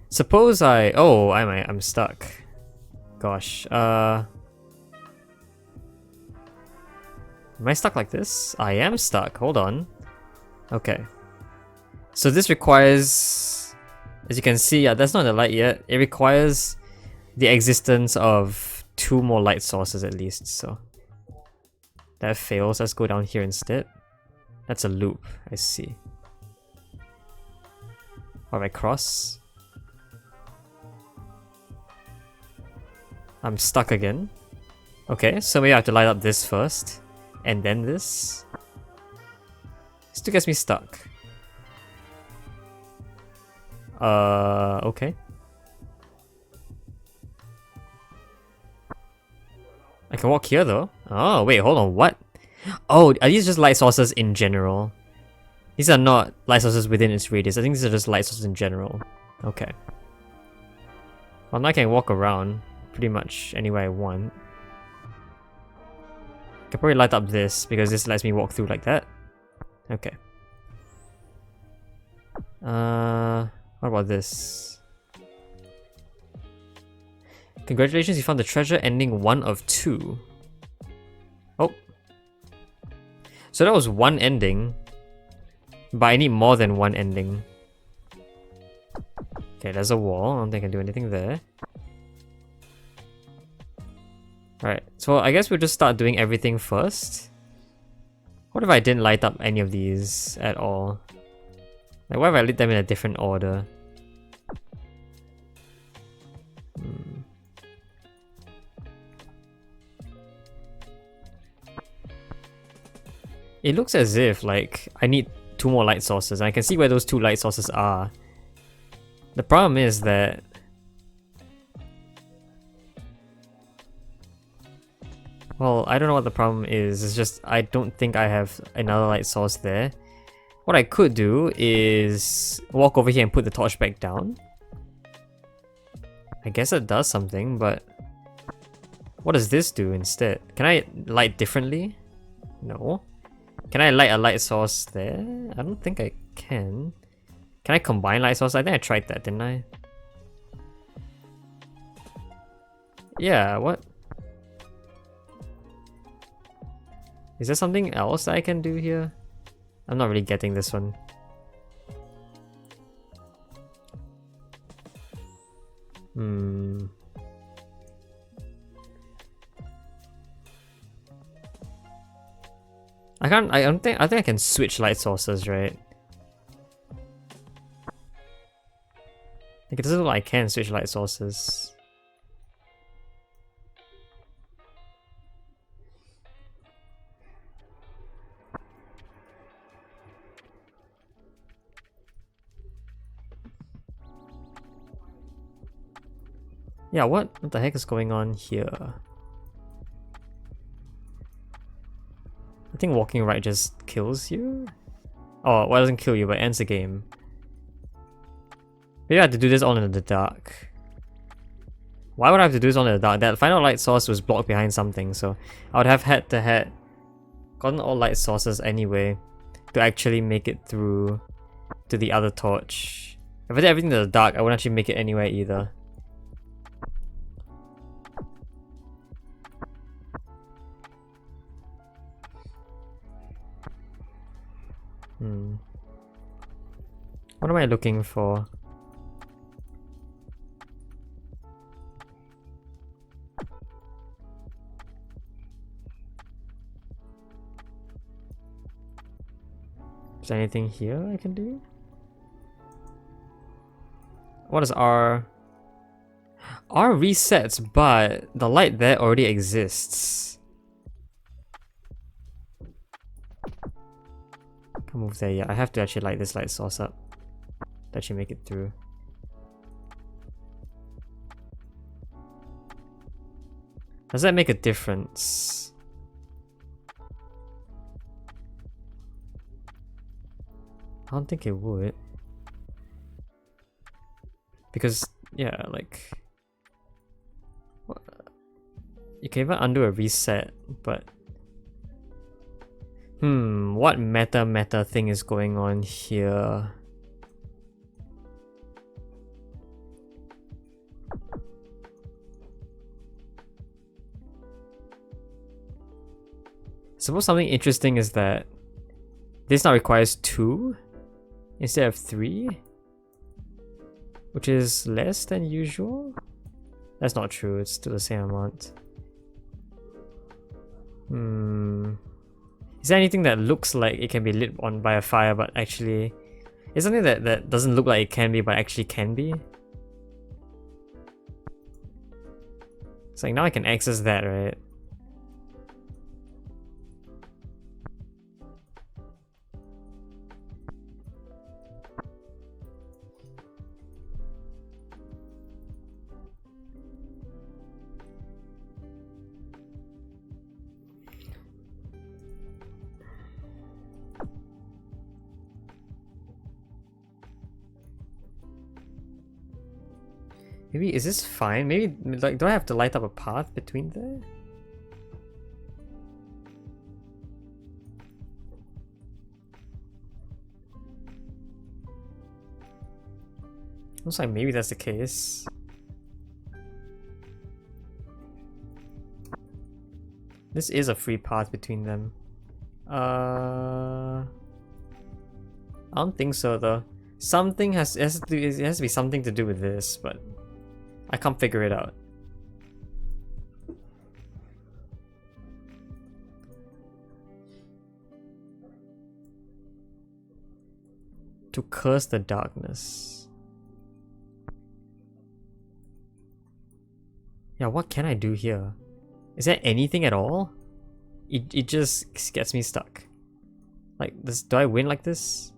suppose I'm stuck. Gosh, am I stuck like this? I am stuck, hold on. Okay. So this requires, as you can see, that's not the light yet. It requires the existence of 2 more light sources at least, so that fails. Let's go down here instead. That's a loop, I see. Or I cross. I'm stuck again. Okay, so maybe I have to light up this first, and then this. Still gets me stuck. Okay. I can walk here though. Oh, wait, hold on, what? Oh, are these just light sources in general? These are not light sources within its radius. I think these are just light sources in general. Okay. Well, now I can walk around pretty much anywhere I want. I can probably light up this because this lets me walk through like that. Okay. What about this? Congratulations, you found the treasure ending 1 of 2. Oh. So that was one ending. But I need more than one ending. Okay, there's a wall. I don't think I can do anything there. Alright, so I guess we'll just start doing everything first. What if I didn't light up any of these at all? Like, what if I lit them in a different order? It looks as if, like, I need 2 more light sources, and I can see where those 2 light sources are. The problem is that... Well, I don't know what the problem is, it's just I don't think I have another light source there. What I could do is walk over here and put the torch back down. I guess it does something, but... What does this do instead? Can I light differently? No. Can I light a light source there? I don't think I can. Can I combine light sources? I think I tried that, didn't I? Yeah, what? Is there something else that I can do here? I'm not really getting this one. I think I can switch light sources, right? Like, it doesn't look like I can switch light sources. Yeah, what the heck is going on here? I think walking right just kills you? Oh, well, it doesn't kill you, but ends the game. Maybe I have to do this all in the dark. Why would I have to do this all in the dark? That final light source was blocked behind something, so I would have had to have gotten all light sources anyway to actually make it through to the other torch. If I did everything in the dark, I wouldn't actually make it anywhere either. What am I looking for? Is there anything here I can do? What is R? R resets, but the light there already exists. Can't move there yet. I have to actually light this light source up to actually make it through. Does that make a difference? I don't think it would. Because, yeah, like... You can even undo a reset, but... what meta thing is going on here? Suppose something interesting is that this now requires 2 instead of 3, which is less than usual. That's not true, it's still the same amount. Is there anything that looks like it can be lit on by a fire but actually... Is something that doesn't look like it can be but actually can be? It's like now I can access that, right? Maybe, is this fine? Maybe, like, do I have to light up a path between there? Looks like maybe that's the case. This is a free path between them. I don't think so though. Something it has to be something to do with this, but I can't figure it out. To curse the darkness. Yeah, what can I do here? Is there anything at all? It just gets me stuck. Like this, do I win like this?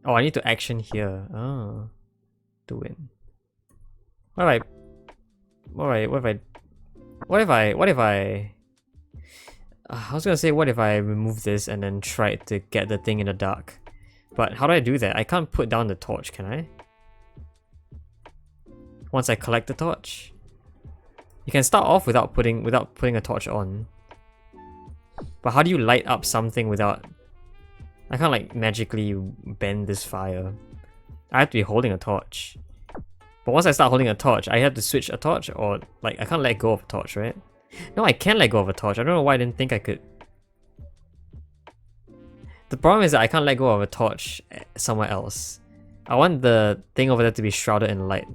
Oh, I need to action here. Oh, to win. What if I I was gonna say, what if I remove this and then try to get the thing in the dark? But how do I do that? I can't put down the torch, can I? Once I collect the torch? You can start off without putting a torch on. But how do you light up something without... I can't like magically bend this fire. I have to be holding a torch. But once I start holding a torch, I have to switch a torch, or like I can't let go of a torch, right? No, I can let go of a torch. I don't know why I didn't think I could. The problem is that I can't let go of a torch somewhere else. I want the thing over there to be shrouded in light,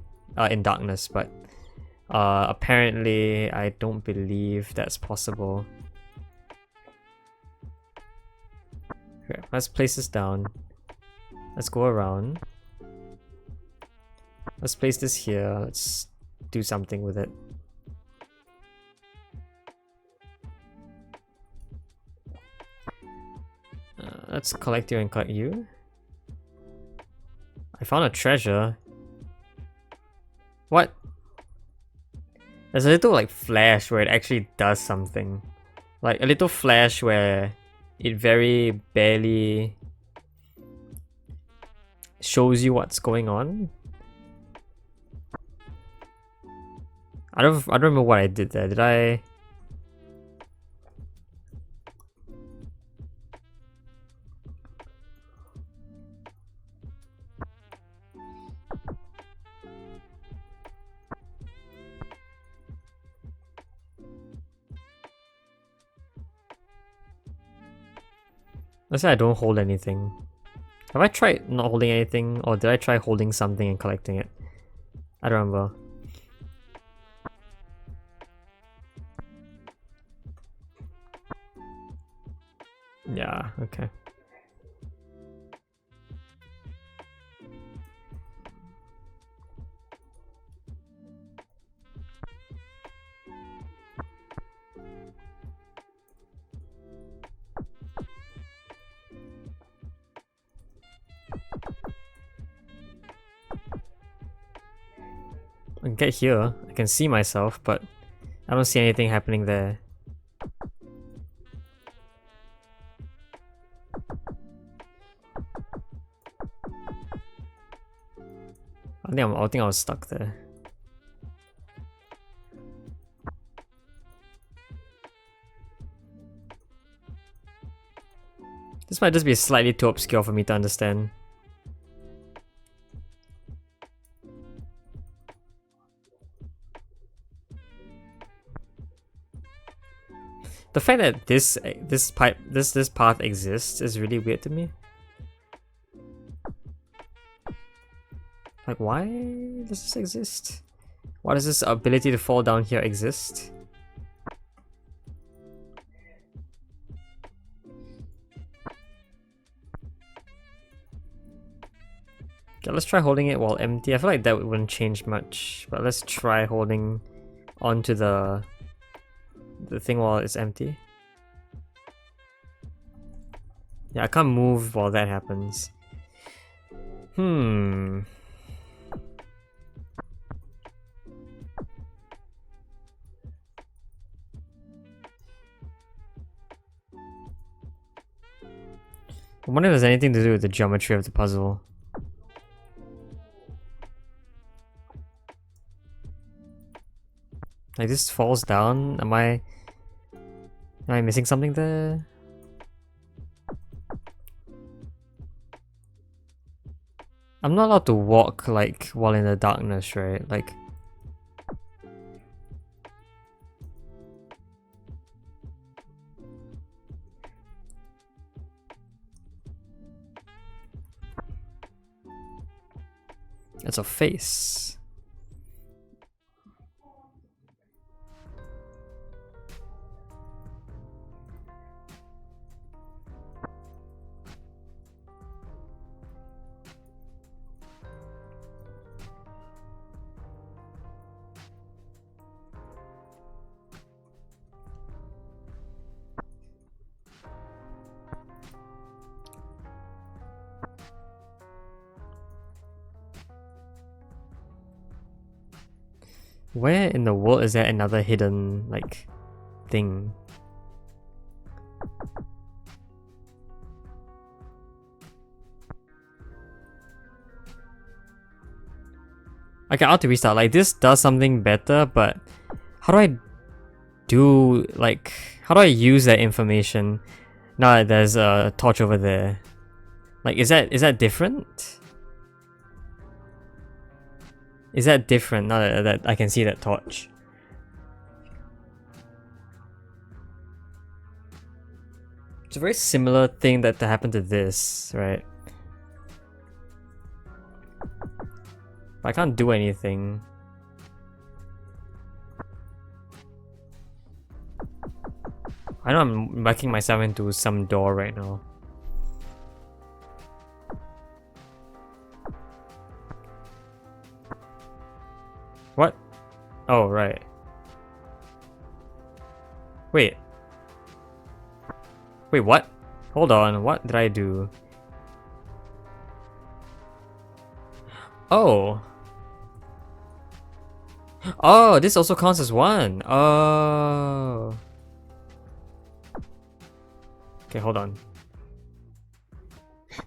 in darkness, but apparently I don't believe that's possible. Okay, let's place this down. Let's go around. Let's place this here. Let's do something with it. Let's collect you and collect you. I found a treasure. What? There's a little like flash where it actually does something. Like a little flash where it very barely shows you what's going on. I don't remember what I did there. Did I? Let's say I don't hold anything. Have I tried not holding anything, or did I try holding something and collecting it? I don't remember. Yeah, okay. I can get here, I can see myself, but I don't see anything happening there. I think I was stuck there. This might just be slightly too obscure for me to understand. The fact that this path exists is really weird to me. Like, why does this exist? Why does this ability to fall down here exist? Okay, let's try holding it while empty. I feel like that wouldn't change much, but let's try holding onto the thing while it's empty. Yeah, I can't move while that happens. I wonder if there's anything to do with the geometry of the puzzle. Like this falls down. Am I missing something there? I'm not allowed to walk like while in the darkness, right? Like, it's a face. Where in the world is there another hidden, like, thing? Okay, I have to restart. Like, this does something better, but how do I do, like, how do I use that information now that there's a torch over there? Like, is that different? Is that different now that I can see that torch? It's a very similar thing that happened to this, right? But I can't do anything. I know I'm backing myself into some door right now. What? Oh, right. Wait. Wait, what? Hold on, what did I do? Oh. Oh, this also counts as one. Oh. Okay, hold on.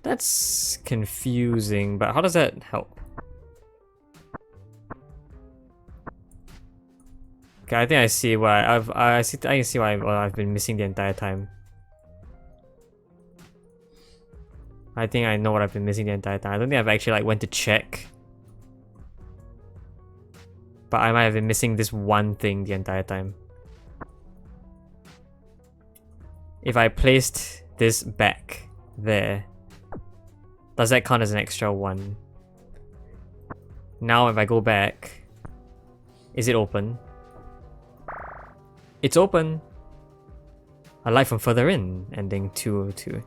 That's confusing, but how does that help? Okay, I think I see why I can see why I've been missing the entire time. I think I know what I've been missing the entire time. I don't think I've actually like went to check. But I might have been missing this one thing the entire time. If I placed this back there, does that count as an extra one? Now if I go back, is it open? It's open! A light from further in, ending 202.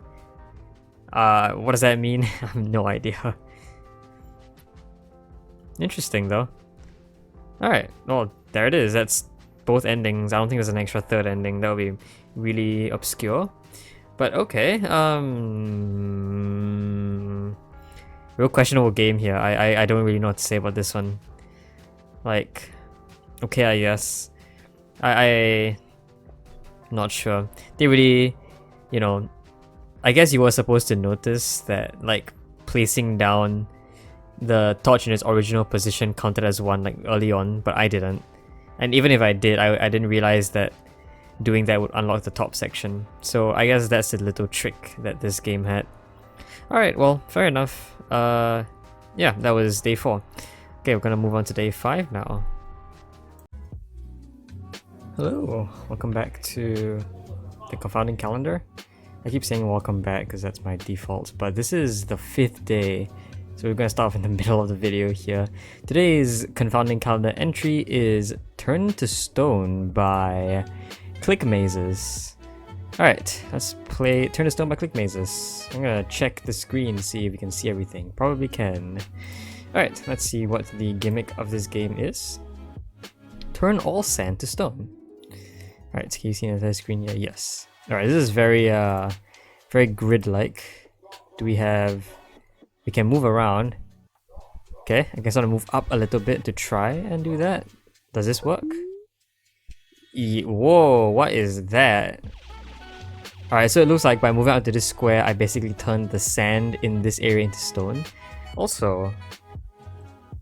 What does that mean? I have no idea. Interesting though. Alright, well, there it is. That's both endings. I don't think there's an extra third ending. That would be really obscure. But okay, real questionable game here. I don't really know what to say about this one. Like, okay, I guess. I'm not sure. They really, you know, I guess you were supposed to notice that, like, placing down the torch in its original position counted as one, like, early on, but I didn't. And even if I did, I didn't realize that doing that would unlock the top section. So I guess that's a little trick that this game had. Alright, well, fair enough. Yeah, that was day 4. Okay, we're gonna move on to day 5 now. Hello, welcome back to the Confounding Calendar. I keep saying welcome back because that's my default, but this is the 5th day, so we're going to start off in the middle of the video here. Today's Confounding Calendar entry is Turn to Stone by Click Mazes. Alright, let's play Turn to Stone by Click Mazes. I'm going to check the screen to see if we can see everything. Probably can. Alright, let's see what the gimmick of this game is. Turn all sand to stone. Alright, can you see the screen here? Yes. Alright, this is very very grid-like. Do we have... We can move around. Okay, I guess I want to move up a little bit to try and do that. Does this work? Whoa, what is that? Alright, so it looks like by moving out to this square, I basically turned the sand in this area into stone. Also,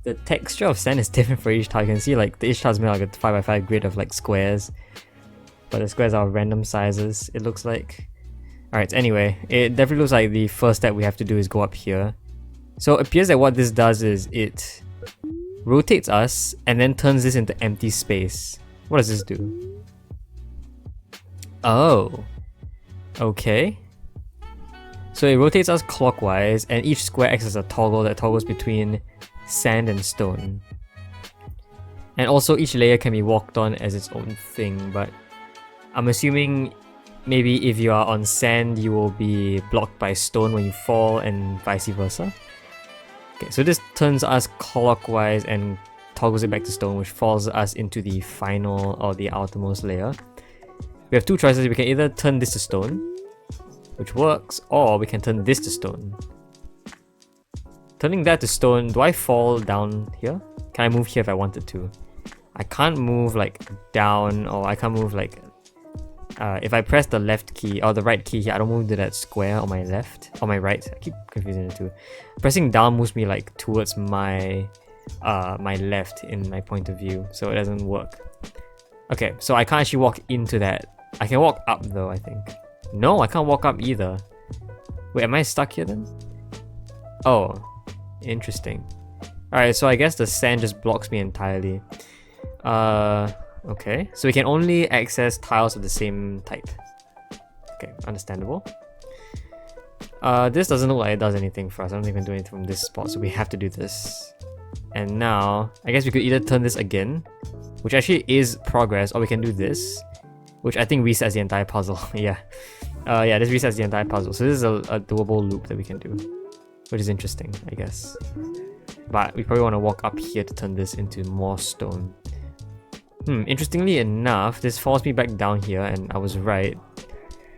the texture of sand is different for each tile. You can see like each tile is made like a 5x5 grid of like squares. But the squares are random sizes, it looks like. Alright, anyway, it definitely looks like the first step we have to do is go up here. So it appears that what this does is it rotates us and then turns this into empty space. What does this do? Oh, okay. So it rotates us clockwise, and each square acts as a toggle that toggles between sand and stone. And also each layer can be walked on as its own thing, but I'm assuming maybe if you are on sand, you will be blocked by stone when you fall, and vice versa. Okay, so this turns us clockwise and toggles it back to stone, which falls us into the final or the outermost layer. We have two choices. We can either turn this to stone, which works, or we can turn this to stone. Turning that to stone, do I fall down here? Can I move here if I wanted to? I can't move like down, or I can't move like if I press the left key or the right key here, I don't move to that square on my left or my right. I keep confusing the two. Pressing down moves me like towards my my left in my point of view, so it doesn't work. Okay, so I can't actually walk into that. I can walk up though, I think. No, I can't walk up either. Wait, am I stuck here then? Oh, interesting. Alright, so I guess the sand just blocks me entirely. Okay, so we can only access tiles of the same type. Okay, understandable. This doesn't look like it does anything for us. I don't think we can do anything from this spot, so we have to do this. And now, I guess we could either turn this again, which actually is progress, or we can do this, which I think resets the entire puzzle. Yeah. Yeah, this resets the entire puzzle. So this is a doable loop that we can do, which is interesting, I guess. But we probably want to walk up here to turn this into more stone. Interestingly enough, this falls me back down here, and I was right.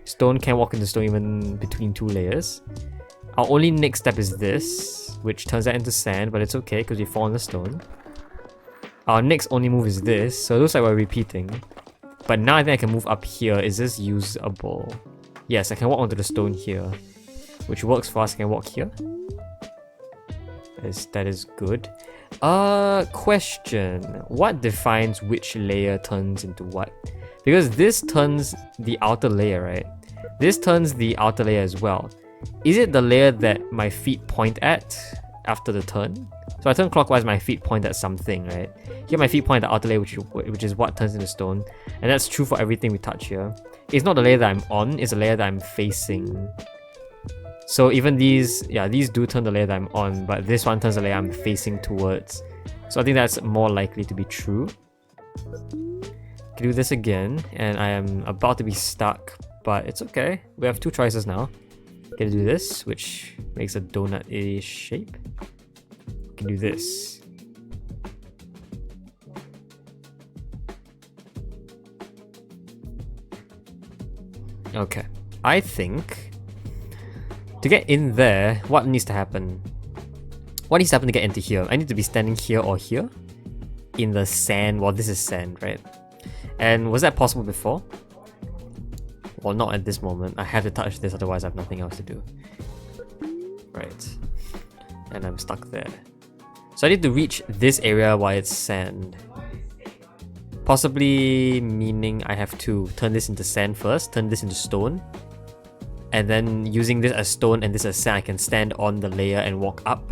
Stone can walk into stone even between two layers. Our only next step is this, which turns that into sand, but it's okay because we fall on the stone. Our next only move is this, so it looks like we're repeating. But now I think I can move up here. Is this usable? Yes, I can walk onto the stone here, which works for us. I can walk here. That is good. Question. What defines which layer turns into what? Because this turns the outer layer, right? This turns the outer layer as well. Is it the layer that my feet point at after the turn? So I turn clockwise, my feet point at something, right? Here my feet point at the outer layer, which is what turns into stone. And that's true for everything we touch here. It's not the layer that I'm on, it's the layer that I'm facing. So even these, yeah, these do turn the layer that I'm on, but this one turns the layer I'm facing towards. So I think that's more likely to be true. Can do this again, and I am about to be stuck, but it's okay. We have two choices now. Can do this, which makes a donut-ish shape. Can do this. Okay, I think to get in there, what needs to happen? What needs to happen to get into here? I need to be standing here or here in the sand. Well, this is sand, right? And was that possible before? Well, not at this moment. I have to touch this, otherwise I have nothing else to do. Right. And I'm stuck there. So I need to reach this area while it's sand. Possibly meaning I have to turn this into sand first, turn this into stone. And then using this as stone and this as sand, I can stand on the layer and walk up,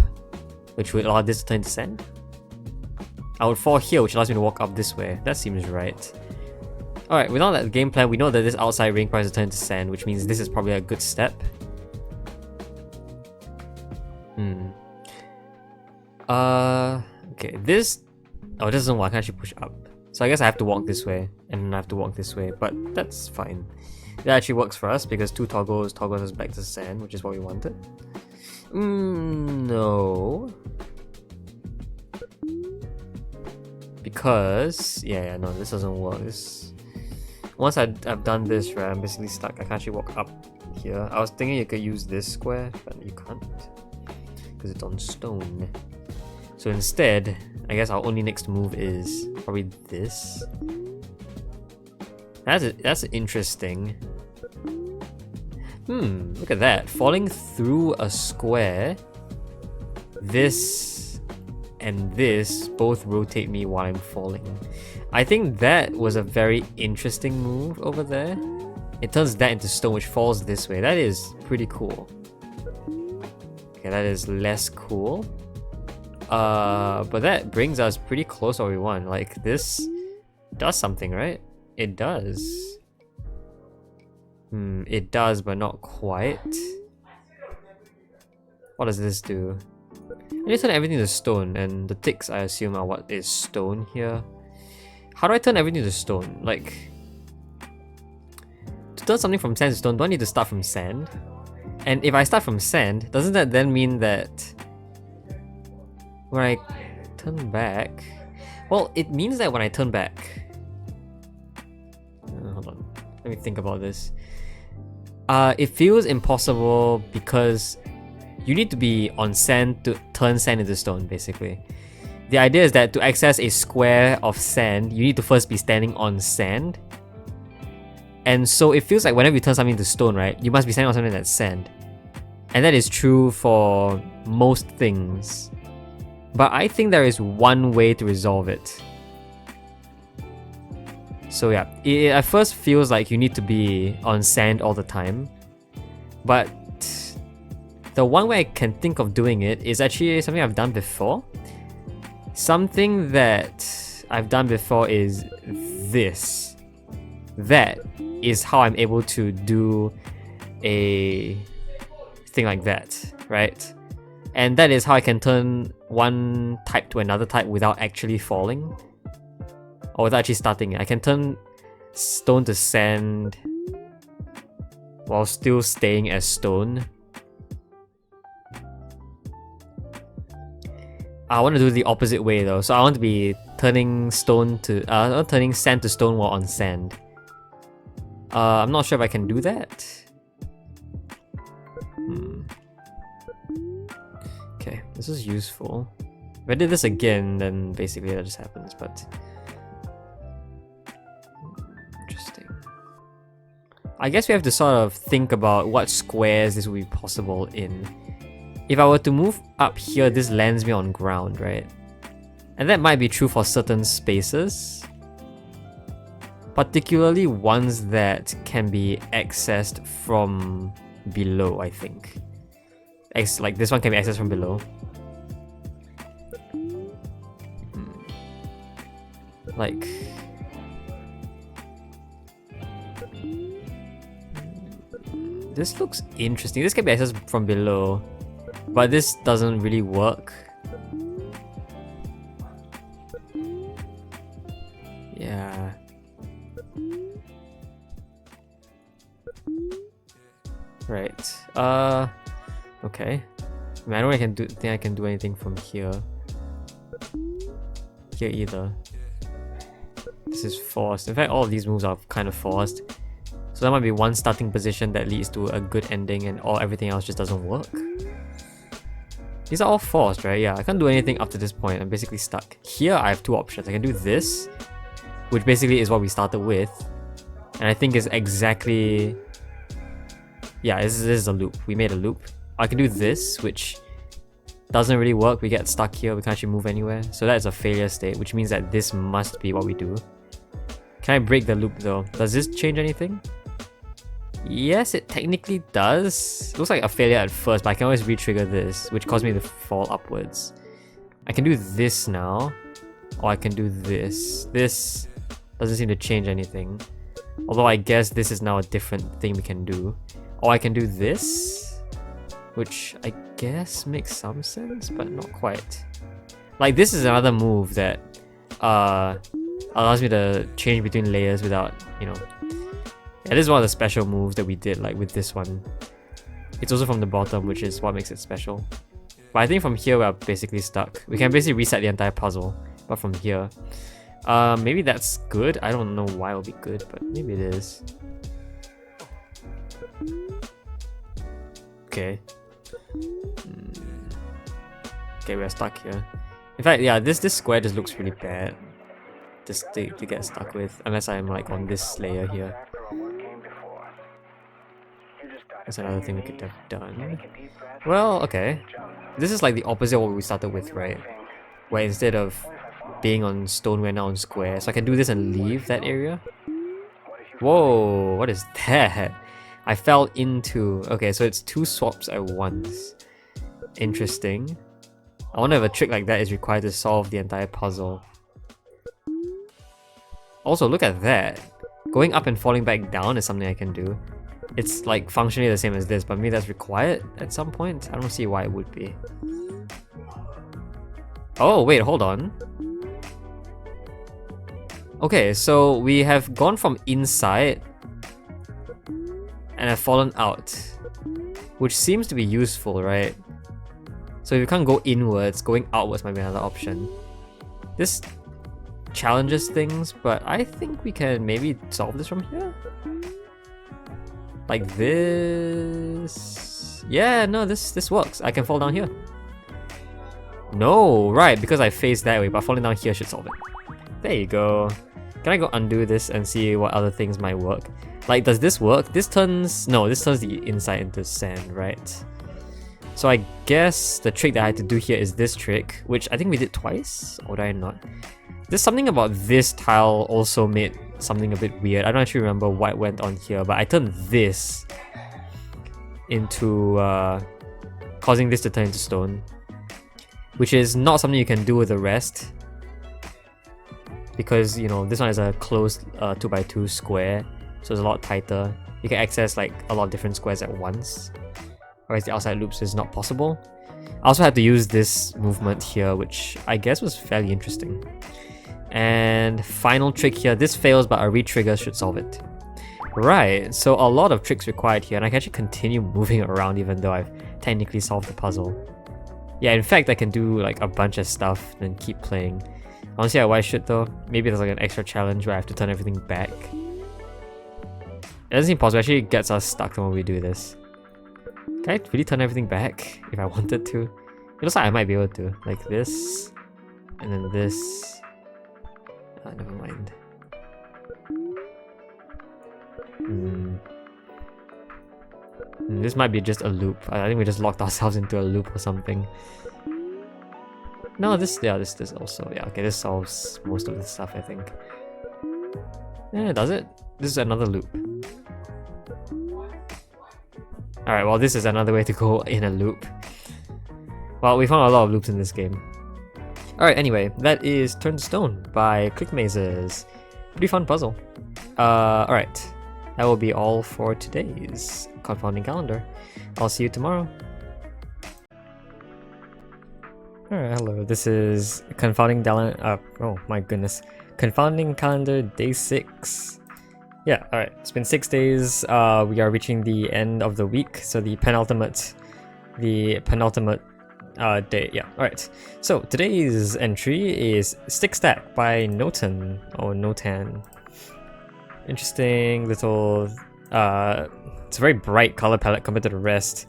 which would allow this to turn into sand. I would fall here, which allows me to walk up this way. That seems right. Alright, with all that game plan, we know that this outside ring requires to turn into sand, which means this is probably a good step. Okay, this... Oh, it doesn't work. I can actually push up. So I guess I have to walk this way, and then I have to walk this way, but that's fine. That actually works for us, because two toggles us back to sand, which is what we wanted. No. Because... Yeah, no, this doesn't work. Once I've done this, right, I'm basically stuck. I can't actually walk up here. I was thinking you could use this square, but you can't. Because it's on stone. So instead, I guess our only next move is probably this. That's interesting. Look at that. Falling through a square. This and this both rotate me while I'm falling. I think that was a very interesting move over there. It turns that into stone, which falls this way. That is pretty cool. Okay, that is less cool. But that brings us pretty close to what we want. Like, this does something, right? It does. It does, but not quite. What does this do? I need to turn everything to stone, and the ticks, I assume, are what is stone here. How do I turn everything to stone? Like, to turn something from sand to stone, do I need to start from sand? And if I start from sand, doesn't that then mean that when I turn back... Well, it means that when I turn back... hold on, let me think about this. It feels impossible because you need to be on sand to turn sand into stone, basically. The idea is that to access a square of sand, you need to first be standing on sand. And so it feels like whenever you turn something to stone, right, you must be standing on something that's sand. And that is true for most things. But I think there is one way to resolve it. So yeah, it at first feels like you need to be on sand all the time. But the one way I can think of doing it is actually something I've done before. Something that I've done before is this. That is how I'm able to do a thing like that, right? And that is how I can turn one type to another type without actually falling. Or without actually starting it. I can turn stone to sand while still staying as stone. I want to do the opposite way though, so I want to be turning sand to stone while on sand. I'm not sure if I can do that. Okay, this is useful. If I did this again, then basically that just happens, but... Interesting. I guess we have to sort of think about what squares this would be possible in. If I were to move up here, this lands me on ground, right? And that might be true for certain spaces. Particularly ones that can be accessed from below, I think. Like this one can be accessed from below. Like... This looks interesting. This can be accessed from below. But this doesn't really work. Yeah. Right. Okay. I mean, I don't think I can do anything from here. Here either. This is forced. In fact, all of these moves are kind of forced. So that might be one starting position that leads to a good ending and everything else just doesn't work. These are all forced, right? Yeah, I can't do anything up to this point. I'm basically stuck. Here, I have two options. I can do this, which basically is what we started with. And I think is exactly... Yeah, this is a loop. We made a loop. I can do this, which doesn't really work. We get stuck here. We can't actually move anywhere. So that's a failure state, which means that this must be what we do. Can I break the loop though? Does this change anything? Yes, it technically does. It looks like a failure at first, but I can always re-trigger this, which caused me to fall upwards. I can do this now, or I can do this. This doesn't seem to change anything. Although I guess this is now a different thing we can do. Or I can do this, which I guess makes some sense, but not quite. Like, this is another move that allows me to change between layers without, you know... Yeah, this is one of the special moves that we did, like with this one. It's also from the bottom, which is what makes it special. But I think from here we're basically stuck. We can basically reset the entire puzzle, but from here. Maybe that's good. I don't know why it will be good, but maybe it is. Okay. Okay, we're stuck here. In fact, yeah, this square just looks really bad. Just to get stuck with, unless I'm like on this layer here. That's another thing we could have done. Well, okay. This is like the opposite of what we started with, right? Where instead of being on stone, we're now on square. So I can do this and leave that area. Whoa, what is that? I fell into... Okay, so it's two swaps at once. Interesting. I wonder if a trick like that is required to solve the entire puzzle. Also, look at that. Going up and falling back down is something I can do. It's like functionally the same as this, but maybe that's required at some point. I don't see why it would be. Oh, wait, hold on. Okay, so we have gone from inside and have fallen out, which seems to be useful, right? So if you can't go inwards, going outwards might be another option. This challenges things, but I think we can maybe solve this from here. Like this. Yeah, no, this works. I can fall down here. No, right, because I faced that way, but falling down here should solve it. There you go. Can I go undo this and see what other things might work? Like, does this work? This turns the inside into sand, right? So I guess the trick that I had to do here is this trick, which I think we did twice, or did I not? There's something about this tile also made something a bit weird. I don't actually remember what went on here, but I turned this into causing this to turn into stone, which is not something you can do with the rest, because, you know, this one is a closed 2x2 square, so it's a lot tighter. You can access like a lot of different squares at once, whereas the outside loops is not possible. I also had to use this movement here, which I guess was fairly interesting. And final trick here, this fails, but a re-trigger should solve it. Right, so a lot of tricks required here, and I can actually continue moving around even though I've technically solved the puzzle. Yeah, in fact, I can do like a bunch of stuff and keep playing. Honestly, why I should though? Maybe there's like an extra challenge where I have to turn everything back. It doesn't seem possible. It actually gets us stuck when we do this. Can I really turn everything back if I wanted to? It looks like I might be able to. Like this, and then this. Never mind. This might be just a loop. I think we just locked ourselves into a loop or something. No, this also. Yeah, okay, this solves most of this stuff, I think. Yeah, does it? This is another loop. Alright, well, this is another way to go in a loop. Well, we found a lot of loops in this game. Alright, anyway, that is Turn to Stone by Click Mazes. Pretty fun puzzle. Alright, that will be all for today's Confounding Calendar. I'll see you tomorrow. Alright, hello, this is Confounding Confounding Calendar Day 6. Yeah, alright, it's been 6 days. We are reaching the end of the week, so the penultimate day. Yeah, alright. So today's entry is Stick Stack by Notan or Notan. Interesting little it's a very bright color palette compared to the rest.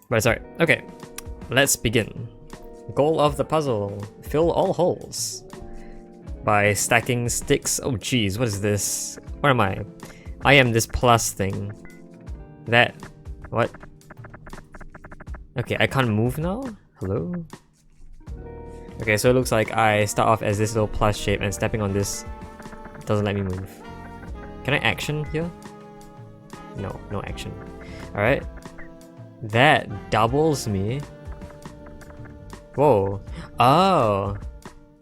But it's alright. Okay, let's begin. Goal of the puzzle: fill all holes by stacking sticks. Oh geez, what is this? Where am I? I am this plus thing. That what? Okay, I can't move now? Hello? Okay, so it looks like I start off as this little plus shape and stepping on this doesn't let me move. Can I action here? No, no action. Alright. That doubles me. Whoa. Oh.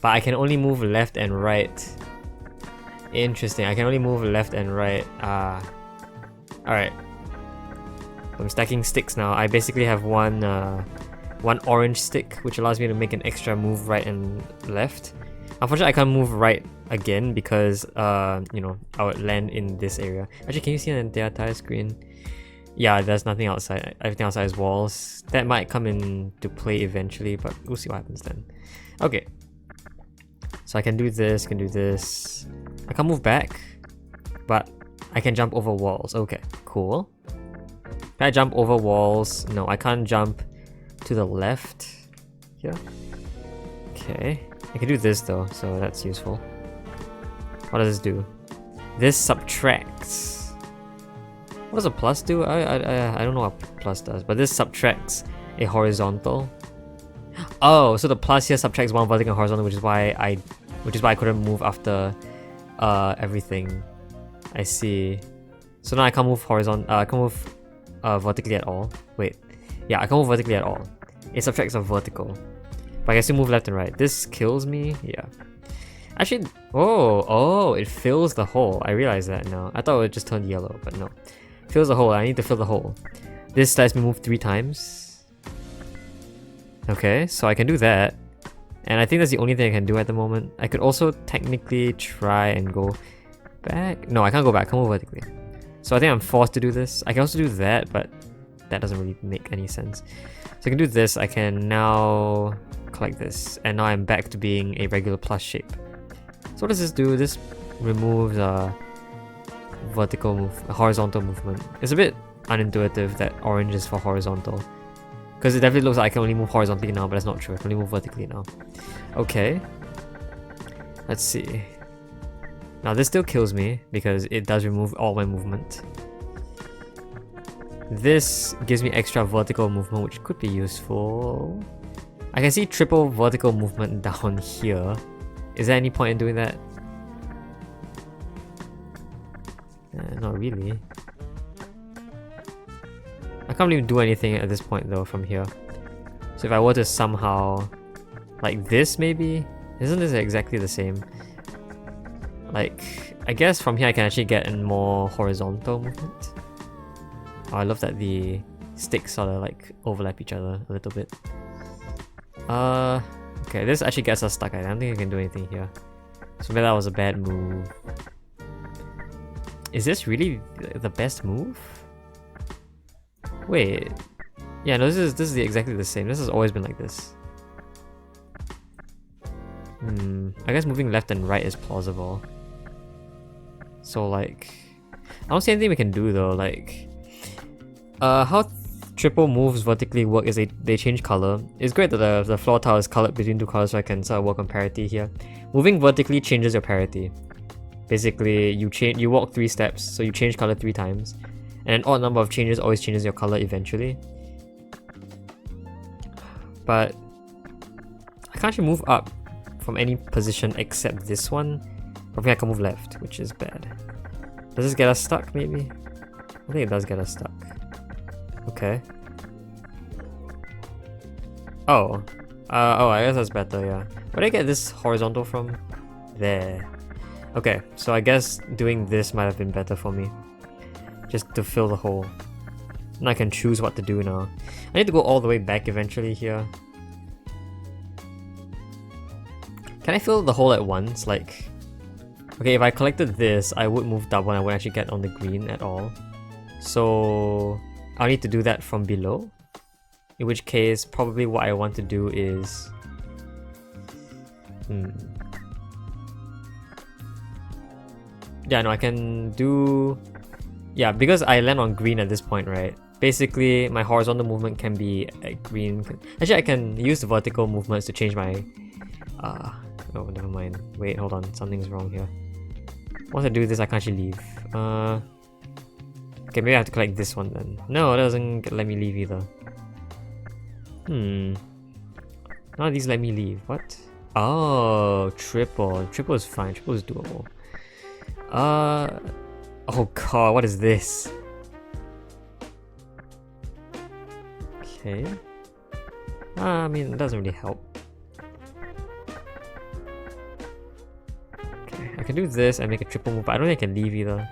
But I can only move left and right. Interesting, I can only move left and right. Alright. I'm stacking sticks now. I basically have one orange stick, which allows me to make an extra move right and left. Unfortunately, I can't move right again because, you know, I would land in this area. Actually, can you see the entire screen? Yeah, there's nothing outside. Everything outside is walls. That might come into play eventually, but we'll see what happens then. Okay. So I can do this, can do this. I can't move back, but I can jump over walls. Okay, cool. Can I jump over walls? No, I can't jump to the left here. Okay, I can do this though, so that's useful. What does this do? This subtracts. What does a plus do? I don't know what plus does, but this subtracts a horizontal. Oh, so the plus here subtracts one vertical and horizontal, which is why I couldn't move after everything. I see. So now I can't move horizontal. I can't move vertically at all. Wait, yeah, I can't move vertically at all. it subtracts a vertical. But I can still move left and right. This kills me, yeah. Actually, oh, it fills the hole. I realize that now. I thought it would just turn yellow, but no. Fills the hole, I need to fill the hole. This lets me move 3 times. Okay, so I can do that. And I think that's the only thing I can do at the moment. I could also technically try and go back. No, I can't go back, I can't move vertically. So I think I'm forced to do this. I can also do that, but that doesn't really make any sense. So I can do this, I can now collect this. And now I'm back to being a regular plus shape. So what does this do? This removes horizontal movement. It's a bit unintuitive that orange is for horizontal. Because it definitely looks like I can only move horizontally now, but that's not true. I can only move vertically now. Okay. Let's see. Now this still kills me because it does remove all my movement. This gives me extra vertical movement, which could be useful. I can see triple vertical movement down here. Is there any point in doing that? Not really. I can't even do anything at this point though from here. So if I were to somehow... like this maybe? Isn't this exactly the same? Like, I guess from here I can actually get in more horizontal movement. Oh, I love that the sticks sort of like overlap each other a little bit. Okay, this actually gets us stuck. I don't think I can do anything here. So maybe that was a bad move. Is this really the best move? Wait. Yeah, no, this is exactly the same. This has always been like this. I guess moving left and right is plausible. So like, I don't see anything we can do though. Like, how triple moves vertically work is they change color. It's great that the floor tile is colored between 2 colors, so I can sort of work on parity here. Moving vertically changes your parity. Basically, you walk 3 steps, so you change color 3 times, and an odd number of changes always changes your color eventually. But I can't actually move up from any position except this one. Probably I can move left, which is bad. Does this get us stuck maybe? I think it does get us stuck. Okay. Oh, I guess that's better, yeah. Where did I get this horizontal from? There. Okay, so I guess doing this might have been better for me. Just to fill the hole. And I can choose what to do now. I need to go all the way back eventually here. Can I fill the hole at once? Like, okay, if I collected this, I would move double and I wouldn't actually get on the green at all. So I'll need to do that from below. In which case, probably what I want to do is... yeah, no, I can do... yeah, because I land on green at this point, right? Basically, my horizontal movement can be at green. Actually, I can use the vertical movements to change my... oh, never mind. Wait, hold on. Something's wrong here. Once I do this, I can't actually leave. Okay, maybe I have to collect this one then. No, it doesn't let me leave either. None of these let me leave. What? Oh, triple. Triple is fine. Triple is doable. Oh god, what is this? Okay. I mean, it doesn't really help. Okay, I can do this and make a triple move, but I don't think I can leave either.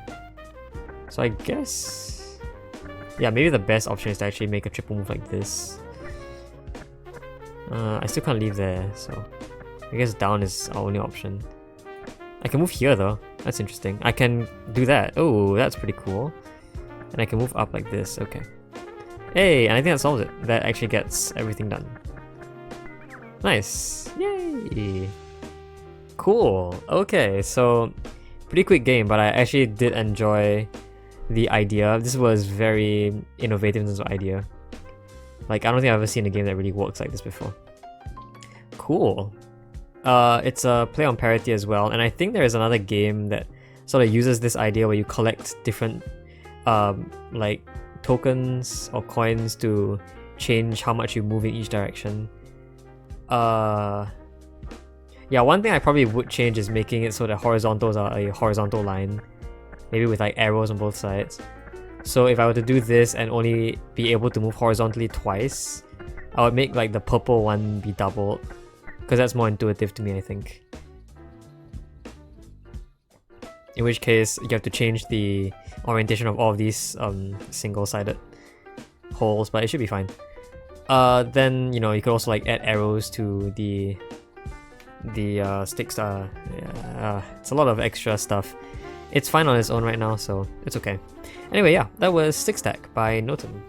So I guess... yeah, maybe the best option is to actually make a triple move like this. I still can't leave there, so... I guess down is our only option. I can move here though. That's interesting. I can do that. Oh, that's pretty cool. And I can move up like this. Okay. Hey, and I think that solves it. That actually gets everything done. Nice. Yay. Cool. Okay, so pretty quick game, but I actually did enjoy the idea. This was very innovative in terms of idea. Like, I don't think I've ever seen a game that really works like this before. Cool. It's a play on parity as well, and I think there is another game that sort of uses this idea where you collect different like tokens or coins to change how much you move in each direction. Yeah, one thing I probably would change is making it so that horizontals are a horizontal line, maybe with like arrows on both sides. So if I were to do this and only be able to move horizontally twice, I would make like the purple one be doubled, because that's more intuitive to me, I think. In which case, you have to change the orientation of all of these single-sided holes, but it should be fine. Then, you know, you could also like add arrows to the sticks. It's a lot of extra stuff. It's fine on its own right now, so it's okay. Anyway, yeah, that was Stick Stack by Noten.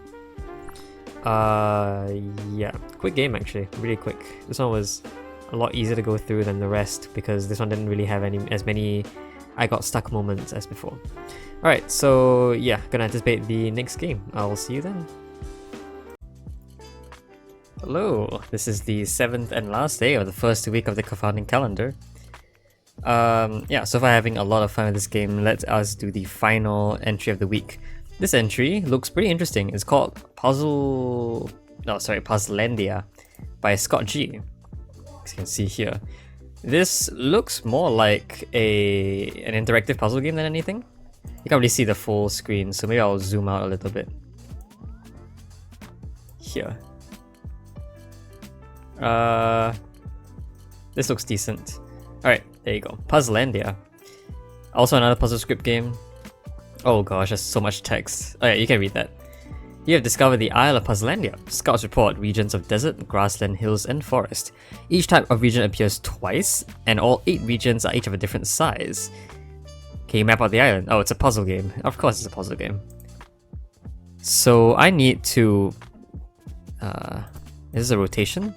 Yeah, quick game actually, really quick. This one was a lot easier to go through than the rest because this one didn't really have as many I got stuck moments as before. Alright, so yeah, gonna anticipate the next game. I'll see you then. Hello, this is the 7th and last day of the first week of the Confounding Calendar. Yeah, so far having a lot of fun with this game. Let us do the final entry of the week. This entry looks pretty interesting. It's called Puzzlandia by Scott G. As you can see here. This looks more like an interactive puzzle game than anything. You can't really see the full screen, so maybe I'll zoom out a little bit. Here. This looks decent. Alright, there you go. Puzzlandia. Also another puzzle script game. Oh gosh, there's so much text. Oh yeah, you can read that. You have discovered the Isle of Puzzlandia. Scouts report regions of desert, grassland, hills, and forest. Each type of region appears twice, and all 8 regions are each of a different size. Can you map out the island? Oh, it's a puzzle game. Of course it's a puzzle game. So I need to... is this a rotation?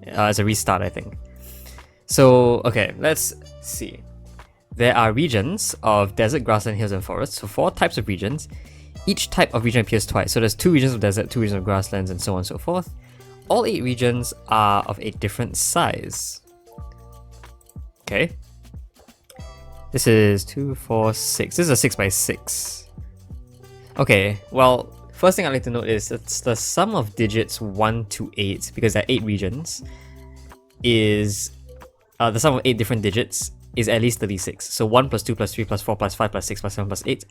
It's a restart, I think. So, okay, let's see. There are regions of desert, grassland, hills, and forests. So 4 types of regions. Each type of region appears twice. So there's 2 regions of desert, 2 regions of grasslands, and so on and so forth. All 8 regions are of a different size. Okay. This is 2, 4, 6. This is a 6 by 6. Okay, well, first thing I'd like to note is it's the sum of digits 1 to 8, because there are 8 regions, is the sum of 8 different digits is at least 36. So 1 plus 2 plus 3 plus 4 plus 5 plus 6 plus 7 plus 8.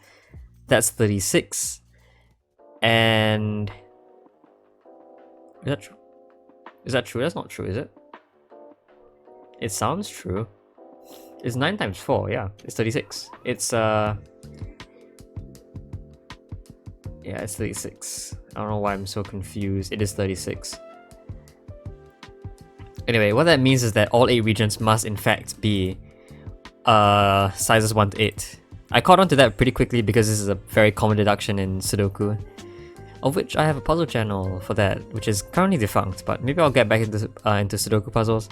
That's 36. And... is that true? Is that true? That's not true, is it? It sounds true. It's 9 times 4, yeah. It's 36. It's, yeah, it's 36. I don't know why I'm so confused. It is 36. Anyway, what that means is that all 8 regions must in fact be sizes 1 to 8. I caught on to that pretty quickly because this is a very common deduction in Sudoku, of which I have a puzzle channel for that, which is currently defunct, but maybe I'll get back into Sudoku puzzles.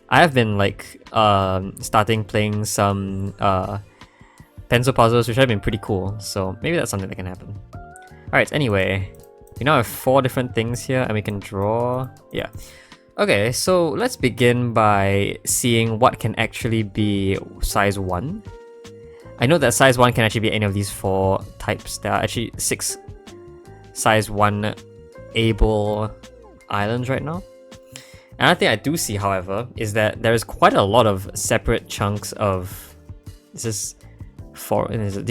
I have been like starting playing some pencil puzzles, which have been pretty cool, so maybe that's something that can happen. Alright, anyway, we now have 4 different things here and we can draw, yeah. Okay, so let's begin by seeing what can actually be size 1. I know that size 1 can actually be any of these 4 types. There are actually 6 size 1 able islands right now. Another thing I do see, however, is that there is quite a lot of separate chunks of... these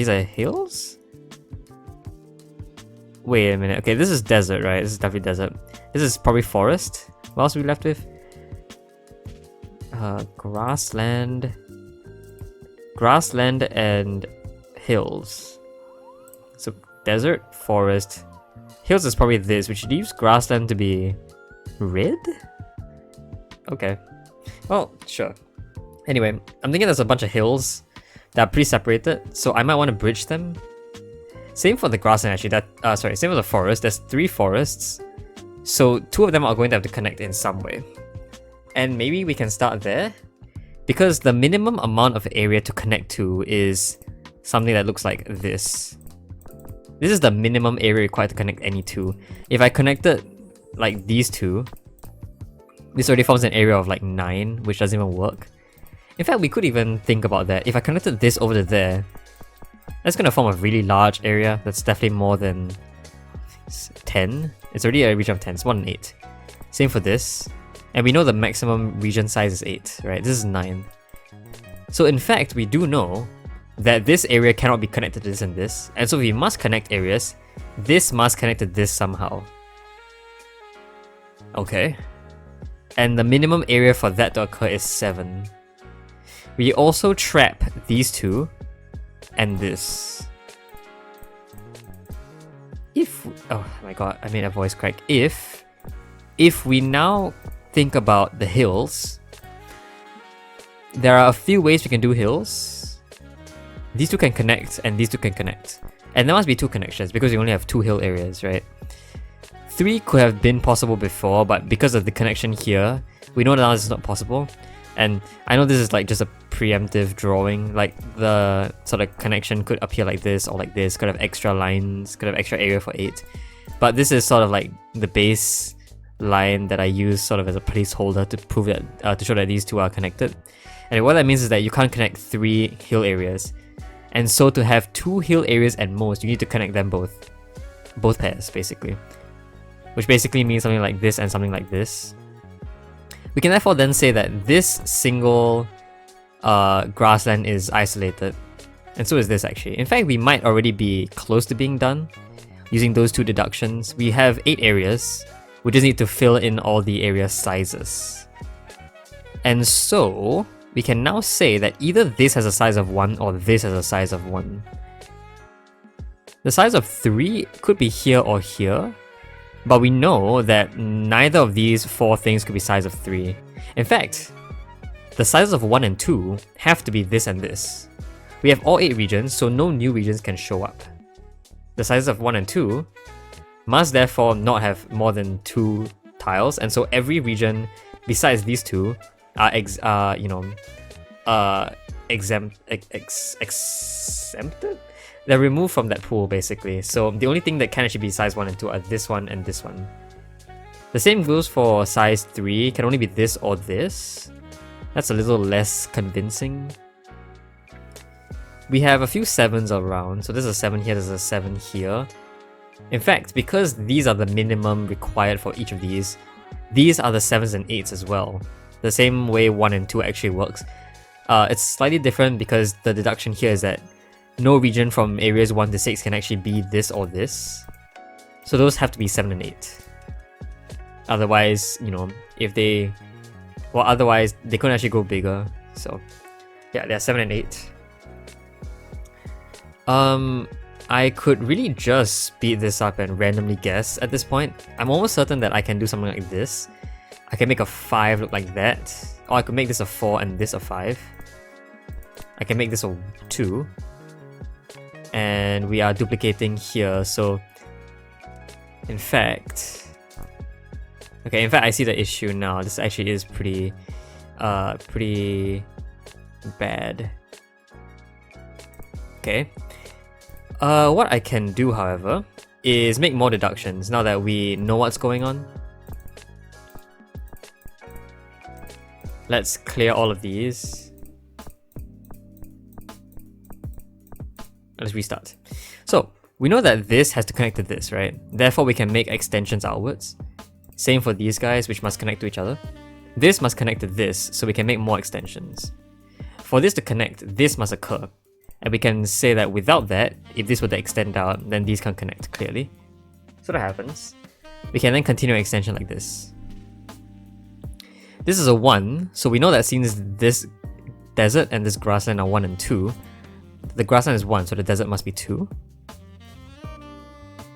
are hills? Wait a minute, okay, this is desert, right? This is definitely desert. This is probably forest. What else are we left with? Grassland and hills. So desert, forest, hills is probably this, which leaves grassland to be red? Okay. Well, sure. Anyway, I'm thinking there's a bunch of hills that are pretty separated, so I might want to bridge them. Same for the grassland actually, same for the forest. There's 3 forests, so 2 of them are going to have to connect in some way. And maybe we can start there, because the minimum amount of area to connect to is something that looks like this. This is the minimum area required to connect any 2. If I connected like these 2, this already forms an area of like 9, which doesn't even work. In fact, we could even think about that. If I connected this over to there, that's going to form a really large area. That's definitely more than 10. It's already a region of 10. It's more than 8. Same for this. And we know the maximum region size is 8, right? This is 9. So in fact, we do know that this area cannot be connected to this and this. And so if we must connect areas, this must connect to this somehow. Okay. And the minimum area for that to occur is 7. We also trap these two and this. If... oh my god, I made a voice crack. If we now think about the hills, there are a few ways we can do hills. These two can connect and these two can connect. And there must be 2 connections because we only have 2 hill areas, right? 3 could have been possible before, but because of the connection here, we know now this is not possible. And I know this is like just a preemptive drawing, like the sort of connection could appear like this or like this, could have extra lines, could have extra area for 8. But this is sort of like the base line that I use sort of as a placeholder to prove that, to show that these two are connected. And what that means is that you can't connect 3 hill areas. And so to have 2 hill areas at most, you need to connect them both pairs basically. Which basically means something like this and something like this. We can therefore then say that this single grassland is isolated, and so is this actually. In fact, we might already be close to being done using those 2 deductions. We have 8 areas, we just need to fill in all the area sizes. And so, we can now say that either this has a size of 1 or this has a size of 1. The size of 3 could be here or here, but we know that neither of these 4 things could be size of 3. In fact, the sizes of 1 and 2 have to be this and this. We have all 8 regions, so no new regions can show up. The sizes of 1 and 2 must therefore not have more than 2 tiles, and so every region besides these 2 are exempted? They're removed from that pool basically. So the only thing that can actually be size 1 and 2 are this one and this one. The same goes for size 3, it can only be this or this. That's a little less convincing. We have a few 7s around, so there's a 7 here, there's a 7 here. In fact, because these are the minimum required for each of these are the 7s and 8s as well. The same way 1 and 2 actually works. It's slightly different because the deduction here is that no region from areas 1 to 6 can actually be this or this. So those have to be 7 and 8. Otherwise, otherwise they couldn't actually go bigger. So yeah, they're 7 and 8. I could really just speed this up and randomly guess at this point. I'm almost certain that I can do something like this. I can make a 5 look like that. Or I could make this a 4 and this a 5. I can make this a 2. And we are duplicating here, so in fact I see the issue now. This actually is pretty bad. Okay. What I can do, however, is make more deductions now that we know what's going on. Let's clear all of these. Let's restart. So, we know that this has to connect to this, right? Therefore, we can make extensions outwards. Same for these guys, which must connect to each other. This must connect to this, so we can make more extensions. For this to connect, this must occur. And we can say that without that, if this were to extend out, then these can't connect, clearly. So that happens. We can then continue an extension like this. This is a 1, so we know that since this desert and this grassland are 1 and 2, the grassland is 1, so the desert must be 2.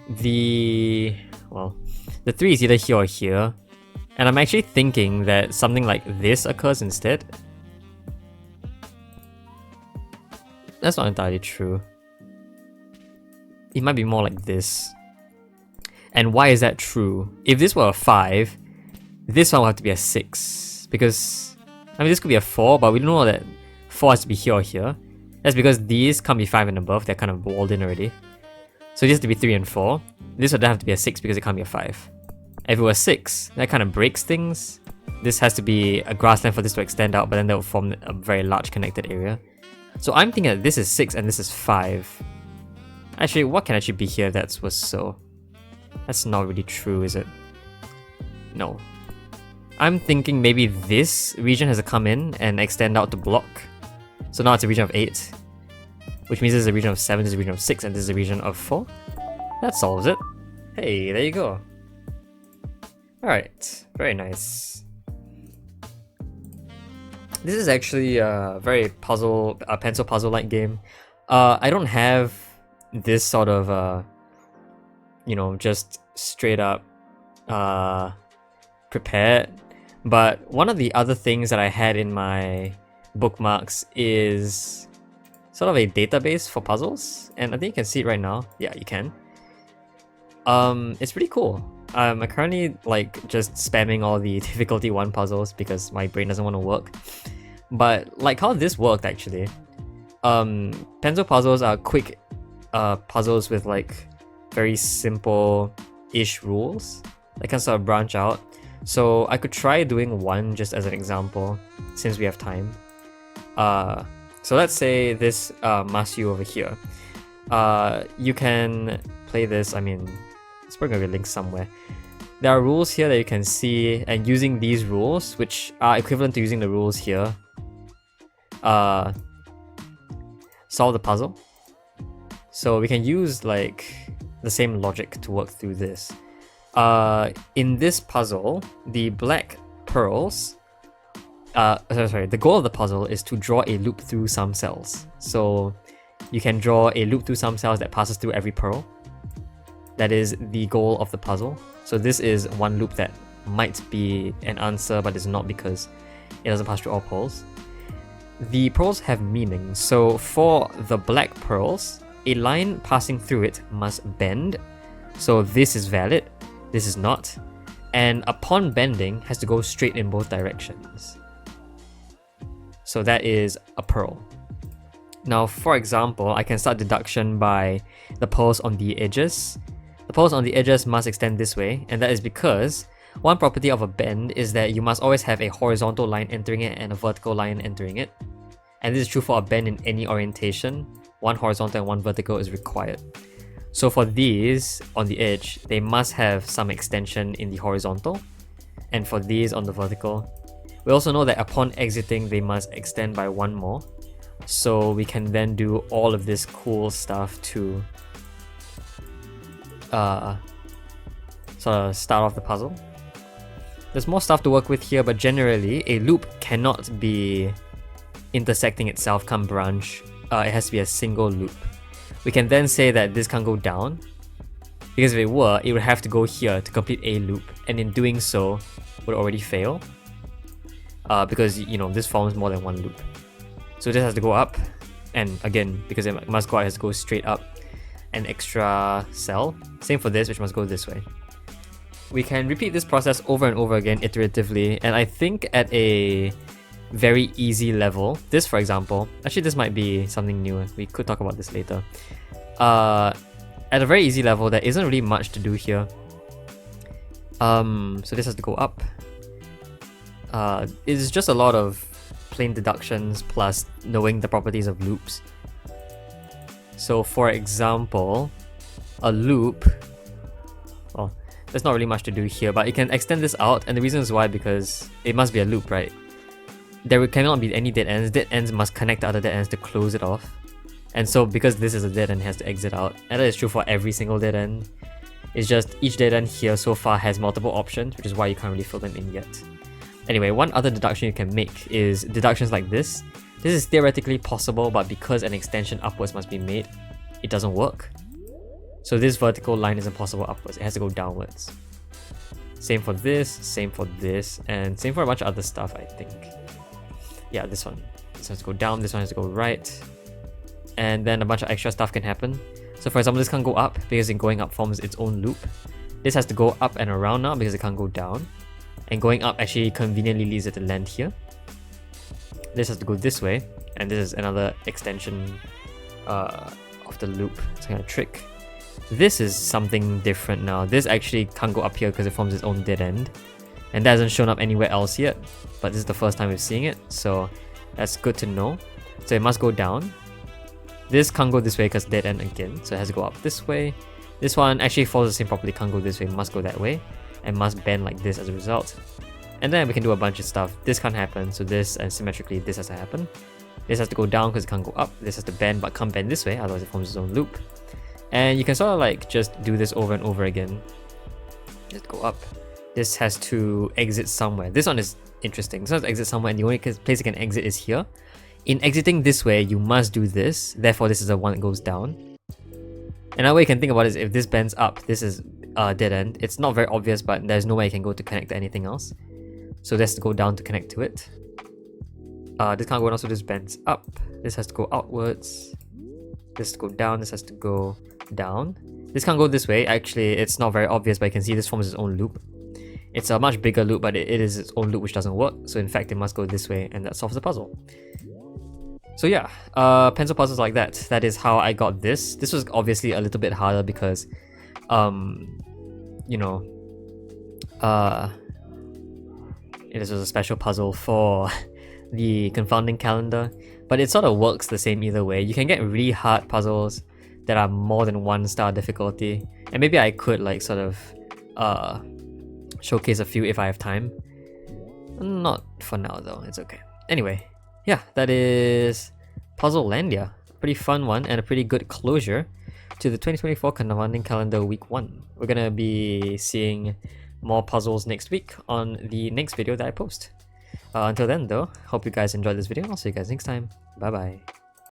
The 3 is either here or here. And I'm actually thinking that something like this occurs instead. That's not entirely true. It might be more like this. And why is that true? If this were a 5, this one will have to be a 6. Because, this could be a 4, but we don't know that 4 has to be here or here. That's because these can't be 5 and above, they're kind of walled in already. So this has to be 3 and 4. This would have to be a 6 because it can't be a 5. If it was 6, that kind of breaks things. This has to be a grassland for this to extend out, but then that will form a very large connected area. So I'm thinking that this is 6 and this is 5. Actually, what can actually be here that was so? That's not really true, is it? No. I'm thinking maybe this region has to come in and extend out to block. So now it's a region of 8. Which means this is a region of 7, this is a region of 6, and this is a region of 4. That solves it. Hey, there you go. Alright, very nice. This is actually a very pencil puzzle-like game. I don't have this sort of, just straight up prepared. But one of the other things that I had in my bookmarks is sort of a database for puzzles, and I think you can see it right now. Yeah, you can. It's pretty cool. I'm currently like just spamming all the difficulty 1 puzzles because my brain doesn't want to work. But like how this worked actually. Pencil puzzles are quick puzzles with like very simple-ish rules that can sort of branch out. So I could try doing one just as an example since we have time. So let's say this Masu over here. You can play this, I mean, it's probably gonna be linked somewhere. There are rules here that you can see, and using these rules, which are equivalent to using the rules here, solve the puzzle. So we can use like the same logic to work through this. In this puzzle, the black pearls, the goal of the puzzle is to draw a loop through some cells. So you can draw a loop through some cells that passes through every pearl. That is the goal of the puzzle. So this is one loop that might be an answer, but is not because it doesn't pass through all pearls. The pearls have meaning. So for the black pearls, a line passing through it must bend. So this is valid, this is not. And upon bending, has to go straight in both directions. So that is a pearl. Now, for example, I can start deduction by the pearls on the edges. The pearls on the edges must extend this way, and that is because one property of a bend is that you must always have a horizontal line entering it and a vertical line entering it. And this is true for a bend in any orientation. One horizontal and one vertical is required. So for these on the edge, they must have some extension in the horizontal, and for these on the vertical, we also know that upon exiting, they must extend by one more. So we can then do all of this cool stuff to sort of start off the puzzle. There's more stuff to work with here, but generally, a loop cannot be intersecting itself, can't branch. It has to be a single loop. We can then say that this can't go down, because if it were, it would have to go here to complete a loop, and in doing so, would already fail. Because, you know, this forms more than one loop. So this has to go up, and again, because it must go out, it has to go straight up an extra cell. Same for this, which must go this way. We can repeat this process over and over again iteratively, and I think at a very easy level, this for example, actually this might be something new, we could talk about this later. At a very easy level, there isn't really much to do here. So this has to go up. It's just a lot of plain deductions plus knowing the properties of loops. So for example, a loop, well, there's not really much to do here, but you can extend this out, and the reason is why, because it must be a loop, right? There cannot be any dead ends must connect to other dead ends to close it off. And so because this is a dead end, it has to exit out, and that is true for every single dead end. It's just each dead end here so far has multiple options, which is why you can't really fill them in yet. Anyway, one other deduction you can make is deductions like this. This is theoretically possible, but because an extension upwards must be made, it doesn't work. So this vertical line isn't possible upwards, it has to go downwards. Same for this, and same for a bunch of other stuff, I think. Yeah, this one. This has to go down, this one has to go right. And then a bunch of extra stuff can happen. So for example, this can't go up because in going up forms its own loop. This has to go up and around now because it can't go down. And going up actually conveniently leads it to land here. This has to go this way, and this is another extension of the loop. It's kind of trick. This is something different now. This actually can't go up here because it forms its own dead end. And that hasn't shown up anywhere else yet, but this is the first time we're seeing it, so that's good to know. So it must go down. This can't go this way because dead end again, so it has to go up this way. This one actually follows the same property, can't go this way, must go that way, and must bend like this as a result. And then we can do a bunch of stuff. This can't happen, so this, and symmetrically this has to happen. This has to go down because it can't go up. This has to bend but can't bend this way, otherwise it forms its own loop. And you can sort of like just do this over and over again. Just go up, this has to exit somewhere. This one is interesting. This one has to exit somewhere, and the only place it can exit is here. In exiting this way, you must do this. Therefore, this is the one that goes down. Another way you can think about it is if this bends up, this is a dead end. It's not very obvious, but there's no way I can go to connect to anything else. So this has to go down to connect to it. This can't go down, so this bends up. This has to go outwards. This has to go down. This has to go down. This can't go this way. Actually, it's not very obvious, but you can see this forms its own loop. It's a much bigger loop, but it is its own loop which doesn't work. So in fact, it must go this way, and that solves the puzzle. So yeah, pencil puzzles like that. That is how I got this. This was obviously a little bit harder because, you know, this was a special puzzle for the Confounding Calendar, but it sort of works the same either way. You can get really hard puzzles that are more than 1 star difficulty, and maybe I could like sort of showcase a few if I have time. Not for now though, it's okay. Anyway, yeah, that is Puzzlelandia. Pretty fun one and a pretty good closure to the 2024 Confounding Calendar Week 1. We're gonna be seeing more puzzles next week on the next video that I post. Until then though, hope you guys enjoyed this video. I'll see you guys next time. Bye bye.